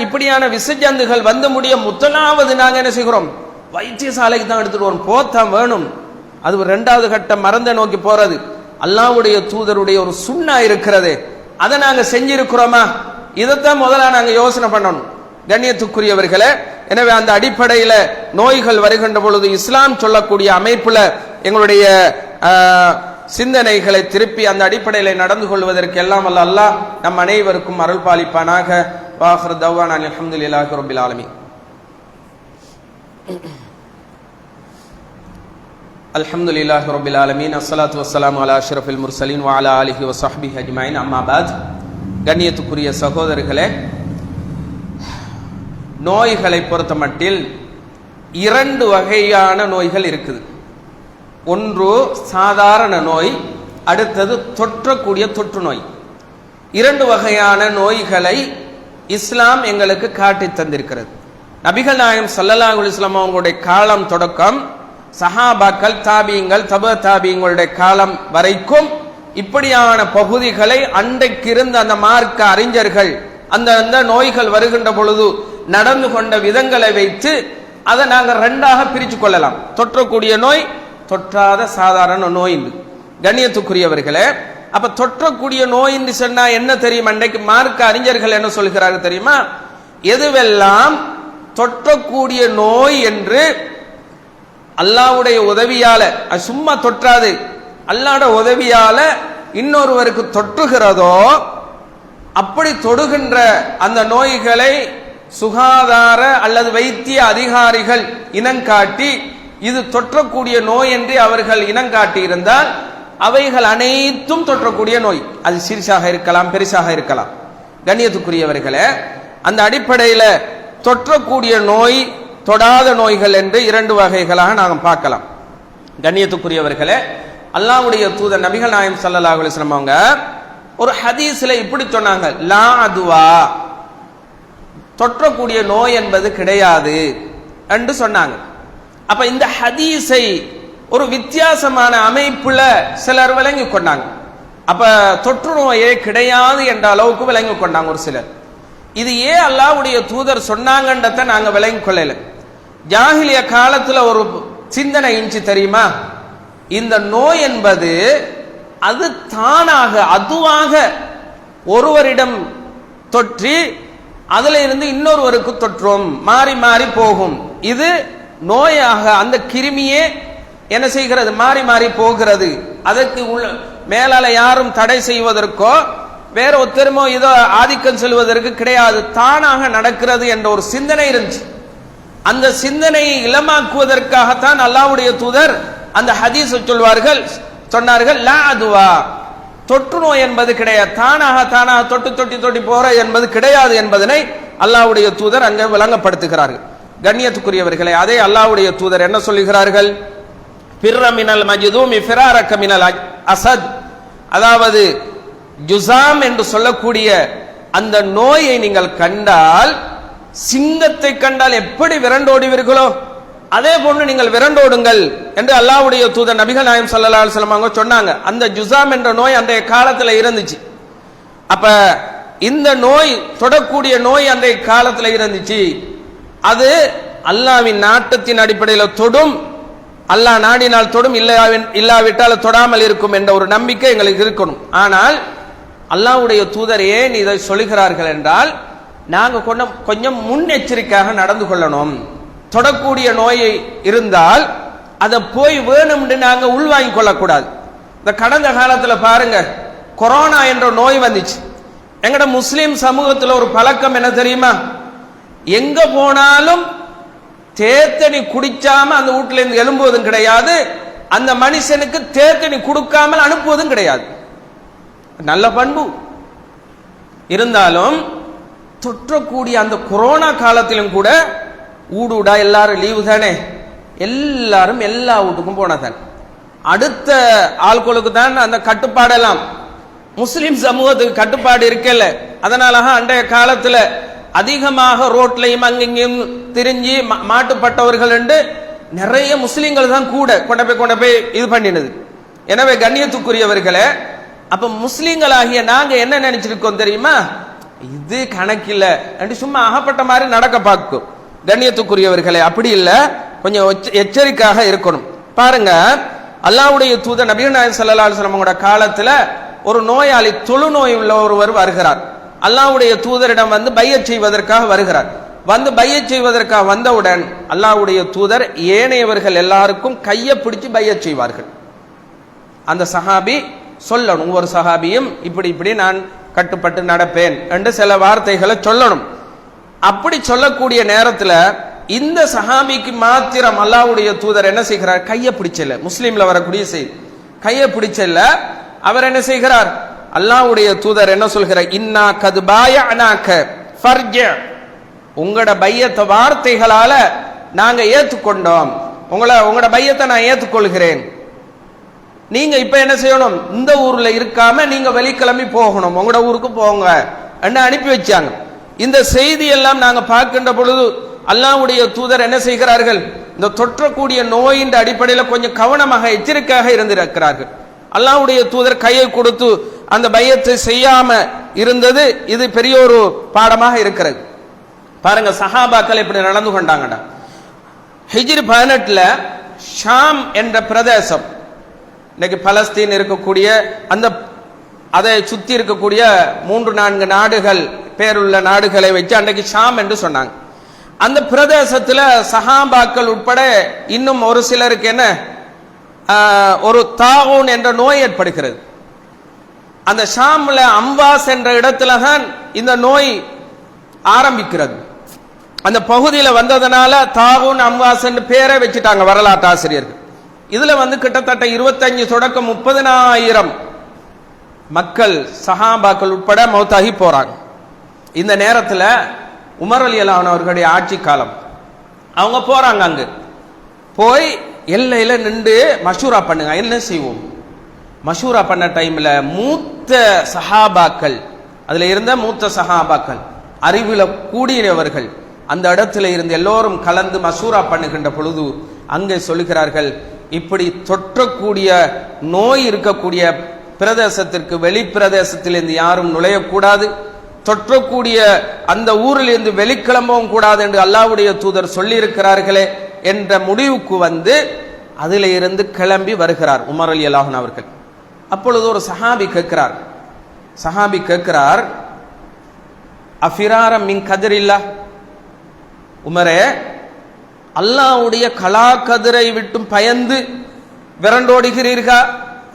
இப்படியான விஷஜந்துகள் வந்து முடிய முதலாவது நாங்க என்ன செய்கிறோம், வைத்தியசாலைக்கு தான் எடுத்துட்டு வரோம், போத்தான் வேணும். அது இரண்டாவது கட்டம் மருந்தை நோக்கி போறது. அல்லாஹ்வுடைய தூதருடைய ஒரு சுன்னா இருக்கிறது, அதை நாங்க செஞ்சிருக்கிறோமா, இதைத்தான் முதல்ல நாங்க யோசனை பண்ணணும். கண்ணியத்துக்குரியவர்களே, எனவே அந்த அடிப்படையில நோய்கள் வருகின்ற பொழுது இஸ்லாம் சொல்லக்கூடிய அமைப்புல எங்களுடைய சிந்தனைகளை திருப்பி அந்த அடிப்படையில் நடந்து கொள்வதற்கு எல்லாம் வல்ல அல்லாஹ் நம் அனைவருக்கும் அருள் பாலிப்பானாக. வாஹிரு தஅவானா அல்ஹம்துலில்லாஹி ரப்பில் ஆலமீன். அல்ஹம்துலில்லாஹி ரப்பில் ஆலமீன். அஸ்ஸலாத்து வஸ்ஸலாமு அலா அஷ்ரஃபில் முர்சலீன் வ அலா ஆலிஹி வ ஸஹ்பிஹி அஜ்மஈன். அம்மா பாத். கண்ணியத்துக்குரிய சகோதரர்களே, நோய்களை பொறுத்த மட்டில் இரண்டு வகையான நோய்கள் இருக்குது. ஒன்று சாதாரண நோய், அடுத்தது தொற்றக்கூடிய தொற்று நோய். இரண்டு வகையான நோய்களை இஸ்லாம் எங்களுக்கு காட்டி தந்திருக்கிறது. நபிகள் நாயகம் ஸல்லல்லாஹு அலைஹி வஸல்லம் அவங்களுடைய காலம் தொடக்கம் சஹாபாக்கள், தாபியங்கள், தப தாபியங்களுடைய காலம் வரைக்கும் இப்படியான பகுதிகளை அன்றைக்கிருந்த அந்த மார்க்க அறிஞர்கள் அந்த நோய்கள் வருகின்ற பொழுது நடந்து கொண்ட விதங்களை வைத்து அதை நாங்கள் ரெண்டாக பிரித்து கொள்ளலாம். தொற்றக்கூடிய நோய், தொற்றாத சாதாரண நோய். கண்ணியத்துக்குரியவர்களே, அப்ப தொற்றக்கூடிய நோய் என்று சொன்னா என்ன தெரியும், அன்றைக்கு மார்க்க அறிஞர்கள் என்ன சொல்கிறார்கள் தெரியுமா, எதுவெல்லாம் தொற்றக்கூடிய நோய் என்று அல்லாஹ்வுடைய உதவியால, சும்மா தொற்றாது, அல்லாஹ்வுடைய உதவியால இன்னொருவருக்கு தொற்றுகிறதோ அப்படி தொடுகின்ற அந்த நோய்களை சுகாதார அல்லது வைத்திய அதிகாரிகள் இனங்காட்டி இது தொற்றக்கூடிய நோய் என்று அவர்கள் இனங்காட்டி இருந்தால் அவைகள் அனைத்தும் தொற்றக்கூடிய நோய். அது சிறிசாக இருக்கலாம், பெரிசாக இருக்கலாம். கண்ணியத்துக்குரியவர்களே, அந்த அடிப்படையில் தொற்றக்கூடிய நோய், தொடாத நோய்கள் என்று இரண்டு வகைகளாக நாம் பார்க்கலாம். கண்ணியத்துக்குரியவர்களே, அல்லாஹ்வுடைய தூதர் நபிகள் நாயகம் ஸல்லல்லாஹு அலைஹி வஸல்லம் அவங்க ஒரு ஹதீஸ்ல இப்படி சொன்னாங்க, லா அதுவா, தொற்றக்கூடிய நோய் என்பது கிடையாது என்று சொன்னாங்க. அப்ப இந்த ஹதீஸை ஒரு வித்தியாசமான அமைப்புல சிலர் விளங்கி கொண்டாங்க. அப்ப தொற்று நோயே கிடையாது என்ற அளவுக்கு விளங்கி கொண்டாங்க ஒரு சிலர். இது ஏன் அல்லாஹ்வுடைய தூதர் சொன்னாங்கன்றத நாங்க விளங்கி கொள்ளல. ஜாஹிலிய காலத்துல ஒரு சிந்தனை இன்ச்சு தெரியுமா, இந்த நோய் என்பது அது தானாக அதுவாக ஒருவரிடம் தொற்றி அதுல இருந்து இன்னொருவருக்கு தொற்றும், மாறி மாறி போகும். இது நோயாக அந்த கிருமியே என்ன செய்கிறது, மாறி மாறி போகிறது. அதற்கு மேலால யாரும் தடை செய்வதற்கோ வேற ஒத்தருமோ இதோ ஆதிக்கம் செல்வதற்கு கிடையாது, தானாக நடக்கிறது என்ற ஒரு சிந்தனை இருந்துச்சு. அந்த சிந்தனையை இளமாக்குவதற்காகத்தான் அல்லாஹ்வுடைய தூதர் அந்த ஹதீஸ் சொன்னார்கள், லா அதுவா, தொற்று நோய் என்பது கிடையாது, தானாக தொட்டி போற என்பது கிடையாது என்பதனை அல்லாஹ்வுடைய தூதர் அங்கே விளங்கப்படுத்துகிறார்கள். கண்ணியத்துக்குரியவர்களே, அதே அல்லாஹ்வுடைய தூதர் என்ன சொல்லுகிறார்கள், ஃபிர்ர மினல் மஜ்தூமி ஃபிராரக மினல் அஸத், அதாவது ஜுஸாம் என்று சொல்லக்கூடிய அந்த நோயை நீங்கள் கண்டால், சிங்கத்தை கண்டால் எப்படி விரண்டோடுவீர்களோ அதே போன்று நீங்கள் விரண்டோடுங்கள் என்று அல்லாஹ்வுடைய தூதர் நபிகள் நாயகம் ஸல்லல்லாஹு அலைஹி வஸல்லம் அவங்க சொன்னாங்க. அந்த ஜுஸாம் என்ற நோய் அன்றைய காலத்தில் இருந்துச்சு. அப்ப இந்த நோய் தொடக்கூடிய நோய் அன்றைய காலத்தில் இருந்துச்சு. அது அல்லாஹ்வின் நாட்டத்தின் அடிப்படையில் தொடும், அல்லாஹ் நாடினால் தொடும், இல்லாவிட்டால் தொடாமல் இருக்கும் என்ற ஒரு நம்பிக்கை எங்களுக்கு இருக்கணும். ஆனால் அல்லாஹ்வுடைய தூதர் ஏன் இதை சொல்கிறார்கள் என்றால், நாங்க கொஞ்சம் முன்னெச்சரிக்கையாக நடந்து கொள்ளணும். தொடக்கூடிய நோயை இருந்தால் அதை போய் வேணும்னு நாங்க உள்வாங்கிக் கொள்ளக்கூடாது. இந்த கடந்த காலத்துல பாருங்க, கொரோனா என்ற நோய் வந்துச்சு. எங்கட முஸ்லிம் சமூகத்தில் ஒரு பழக்கம் என்ன தெரியுமா? எங்க போனாலும் தேத்தனி குடிச்சாம அந்த வீட்டுல இருந்து எழும்புவதும் கிடையாது, அந்த மனுஷனுக்கு தேத்தனி கொடுக்காமல் அனுப்புவதும் கிடையாது. நல்ல பண்பு இருந்தாலும் தொற்றக்கூடிய அந்த கொரோனா காலத்திலும் கூட ஊடுடா எல்லாரும் லீவு தானே, எல்லாரும் எல்லா வீட்டுக்கும் போனதான். அடுத்த ஆட்களுக்கு தான் அந்த கட்டுப்பாடெல்லாம். முஸ்லிம் சமூகத்துக்கு கட்டுப்பாடு இருக்கல. அதனால அன்றைய காலத்துல அதிகமாக ரோட்லையும் அங்கெங்கும் திரிஞ்சு மாட்டுப்பட்டவர்கள் என்று நிறைய முஸ்லிம்கள் தான் கூட கொண்டு போய் இது பண்ணினது. எனவே கண்ணியத்துக்குரியவர்களே, அப்ப முஸ்லிம்களாகிய நாங்க என்ன நினைச்சிருக்கோம் தெரியுமா? இது கணக்கில்ல என்று சும்மா அகப்பட்ட மாதிரி நடக்க பார்க்கும். கண்ணியத்துக்குரியவர்களே, அப்படி இல்ல, கொஞ்சம் எச்சரிக்கையாக இருக்கணும். பாருங்க, அல்லாஹ்வுடைய தூதர் நபிகள் நாயகம் ஸல்லல்லாஹு அலைஹி வஸல்லம் காலத்துல ஒரு நோயாளி, தொழுநோய் உள்ள ஒருவர் வருகிறார். அல்லாஹ்வுடைய தூதரிடம் வந்து பையச் செய்வதற்காக வருகிறார். வந்து பையச் செய்வதற்காக வந்தவுடன் அல்லாஹ்வுடைய தூதர் ஏனையவர்கள் எல்லாருக்கும் கையை பிடிச்சு பையச் செய்வார்கள். அந்த சஹாபி சொல்லணும், ஒவ்வொரு சஹாபியும் இப்படி இப்படி நான் கட்டுப்பட்டு நடப்பேன் என்று சில வார்த்தைகளை சொல்லணும். அப்படி சொல்லக்கூடிய நேரத்தில் இந்த சஹாபிக்கு மாத்திரம் அல்லாஹ்வுடைய தூதர் என்ன செய்கிறார்? கையை பிடிச்சல. முஸ்லீம்ல வரக்கூடிய செய்தி, கையை பிடிச்சல. அவர் என்ன செய்கிறார்? அல்லாஹ்வுடைய தூதர் என்ன சொல்கிறார்? இன்னா கத் பாயஅனாக ஃபர்ஜ, உங்களோட பையத்தை வார்த்தைகளால நாங்க ஏற்றுக்கொண்டோம், உங்களோட பையத்தை நான் ஏற்றுக்கொள்கிறேன். நீங்க இப்ப என்ன செய்யணும்? இந்த ஊர்ல இருக்காம நீங்க வெளிக்கிளம்பி போகணும், உங்களோட ஊருக்கு போங்க என்று அனுப்பி வச்சாங்க. இந்த செய்தி எல்லாம் நாங்க பார்க்கின்ற பொழுது அல்லாஹ்வுடைய தூதர் என்ன செய்கிறார்கள்? இந்த தொற்றக்கூடிய நோயின் அடிப்படையில் கொஞ்சம் கவனமாக எச்சரிக்கையாக இருந்திருக்கிறார்கள். அல்லாஹ்வுடைய தூதர் கையை கொடுத்து அந்த பையத்தை செய்யாம இருந்தது இது பெரிய ஒரு பாடமாக இருக்கிறது. பாருங்க, சஹாபாக்கள் இப்படி நடந்து கொண்டாங்கடா. ஹிஜ்ரி 18ல ஷாம் என்ற பிரதேசம், இன்னைக்கு பலஸ்தீன் இருக்கக்கூடிய அந்த அதை சுத்தி இருக்கக்கூடிய 3-4 நாடுகள் பேருள்ள நாடுகளை வச்சு அன்றைக்கு ஷாம் என்று சொன்னாங்க. அந்த பிரதேசத்தில் சஹாபாக்கள் உட்பட இன்னும் ஒரு சிலருக்கு என்ன ஒரு தாவூன் என்ற நோய் ஏற்படுகிறது. அந்த ஷாம்ல அம்வாஸ் என்ற இடத்துல தான் இந்த நோய் ஆரம்பிக்கிறது. அந்த பகுதியில் வந்ததனால தாவூன் அம்வாஸ் என்று பேரை வச்சுட்டாங்க வரலாற்று ஆசிரியர்கள். இதுல வந்து கிட்டத்தட்ட 25 தொடக்கம் 30,000 மக்கள் சஹாபாக்கள் உட்பட மௌத்தாகி போறாங்க. இந்த நேரத்தில் உமர் ரலியல்லாஹு அன்ஹு அவர்களுடைய ஆட்சி காலம். அவங்க போறாங்க, அங்கு போய் எல்லையில நின்று மஷூரா பண்ணுங்க, என்ன செய்வோம். மஷூரா பண்ண டைம்ல மூத்த சஹாபாக்கள், அதுல இருந்த மூத்த சஹாபாக்கள், அறிவுல கூடியவர்கள் அந்த இடத்துல இருந்து எல்லோரும் கலந்து மஷூரா பண்ணுகின்ற பொழுது அங்கே சொல்லுகிறார்கள், இப்படி தொற்றக்கூடிய நோய் இருக்கக்கூடிய பிரதேசத்திற்கு வெளி பிரதேசத்திலிருந்து யாரும் நுழையக்கூடாது, தொற்றக்கூடிய அந்த ஊரில் இருந்து வெளிக்கிளம்பவும் கூடாது என்று அல்லாஹ்வுடைய தூதர் சொல்லி இருக்கிறார்களே என்ற முடிவுக்கு வந்து அதில் இருந்து கிளம்பி வருகிறார் உமர் ரலியல்லாஹு அன்ஹு அவர்கள். அப்பொழுது ஒரு சஹாபி கேட்கிறார், அஃபிராரம் மின் கதிரில்லா, உமரே அல்லாஹ்வுடைய கலா கதிரை விட்டும் பயந்து விரண்டோடுகிறீர்களா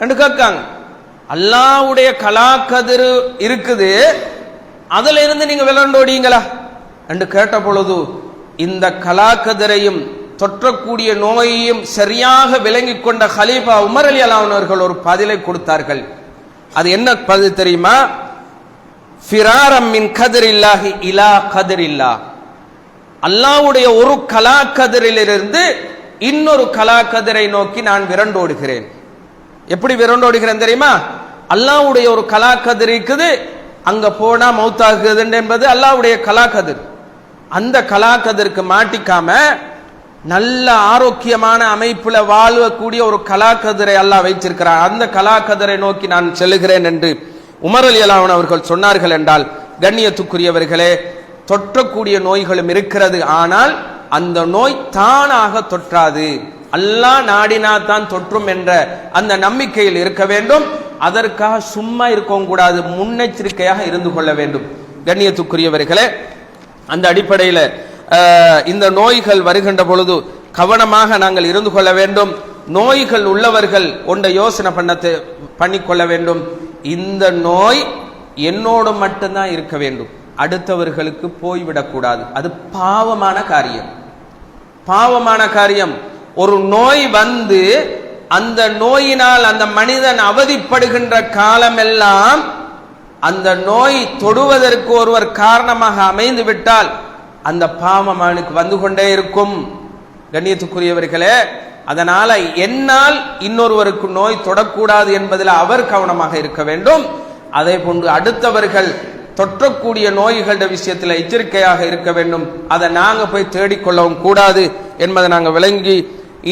என்று கேட்காங்க. அல்லாஹ்வுடைய கலா கதிர் இருக்குது, அதுல இருந்து நீங்க விரண்டோடிங்களா என்று கேட்ட பொழுது இந்த கலா கதிரையும் தொற்றக்கூடிய நோயையும் சரியாக விளங்கிக் கொண்ட ஹலீஃபா உமர் ரலியல்லாஹு அன்ஹு அவர்கள் ஒரு பதிலை கொடுத்தார்கள். அது என்ன பதில் தெரியுமா? ஃபிராரம் மின் கதிரில்லாஹி இலா கதிரில்லாஹ், அல்லாஹ்வுடைய ஒரு கலா கதிரிலிருந்து இன்னொரு கலா கதிரை நோக்கி நான் விரண்டோடுகிறேன். எப்படி விரண்டோடுகிறேன் தெரியுமா? அல்லாஹ்வுடைய ஒரு கலா கதிர் இருக்குது, அங்க போனா மௌத்தாகுது என்பது அல்லாஹ்வுடைய கலா கதிர். அந்த கலா கதிருக்கு மாட்டிக்காம நல்ல ஆரோக்கியமான அமைப்புல வாழக்கூடிய ஒரு கலாக்கதிரை அல்லாஹ் வைத்திருக்கிறார். அந்த கலாக்கதிரை நோக்கி நான் செல்லுகிறேன் என்று உமர் ரலியல்லாஹு அன்ஹு அவர்கள் சொன்னார்கள் என்றால், கண்ணியத்துக்குரியவர்களே, தொற்றக்கூடிய நோய்களும் இருக்கிறது. ஆனால் அந்த நோய் தானாக தொற்றாது, அல்லாஹ் நாடினா தான் தொற்றும் என்ற அந்த நம்பிக்கையில் இருக்க வேண்டும். அதற்காக சும்மா இருக்கவும் கூடாது, முன்னெச்சரிக்கையாக இருந்து கொள்ள வேண்டும். கண்ணியத்துக்குரியவர்களே, அந்த அடிப்படையில் இந்த நோய்கள் வருகின்ற பொழுது கவனமாக நாங்கள் இருந்து கொள்ள வேண்டும். நோய்கள் உள்ளவர்கள் ஒன்றை யோசனை பண்ணிக்கொள்ள வேண்டும். இந்த நோய் என்னோடு மட்டும்தான் இருக்க வேண்டும், அடுத்தவர்களுக்கு போய்விடக்கூடாது. அது பாவமான காரியம், பாவமான காரியம். ஒரு நோய் வந்து அந்த நோயினால் அந்த மனிதன் அவதிப்படுகின்ற காலமெல்லாம் அந்த நோய் தொடுவதற்கு ஒருவர் காரணமாக அமைந்து விட்டால் அந்த பாவம் அவனுக்கு வந்து கொண்டே இருக்கும். கண்ணியத்துக்குரியவர்களே, அதனால என்னால் இன்னொருவருக்கு நோய் தொடக்கூடாது என்பதில் அவர் கவனமாக இருக்க வேண்டும். அதே போன்று அடுத்தவர்கள் தொற்றக்கூடிய நோய்கள விஷயத்தில் எச்சரிக்கையாக இருக்க வேண்டும். அதை நாங்க போய் தேடிக்கொள்ளவும் கூடாது என்பதை நாங்கள் விளங்கி,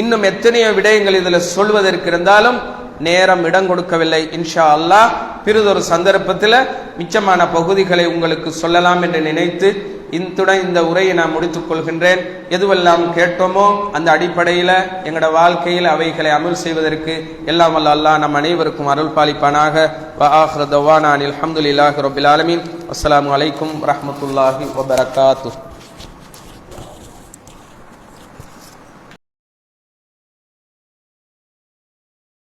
இன்னும் எத்தனையோ விடயங்கள் இதில் சொல்வதற்கு இருந்தாலும் நேரம் இடம் கொடுக்கவில்லை. இன்ஷா அல்லாஹ் பிறிதொரு சந்தர்ப்பத்தில் மிச்சமான பகுதிகளை உங்களுக்கு சொல்லலாம் என்று நினைத்து இத்துடன் இந்த உரையை நான் முடித்துக் கொள்கின்றேன். எதுவெல்லாம் கேட்டோமோ அந்த அடிப்படையில் எங்களோட வாழ்க்கையில் அவைகளை அமல் செய்வதற்கு எல்லாம் வல்ல அல்லாஹ் நம் அனைவருக்கும் அருள் பாலிப்பானாக. வ ஆகிரு தவானா அனில் ஹம்துலில்லாஹி ரப்பில் ஆலமீன். அஸ்ஸலாமு அலைக்கும் வரஹ்மத்துல்லாஹி வபரகாத்துஹு.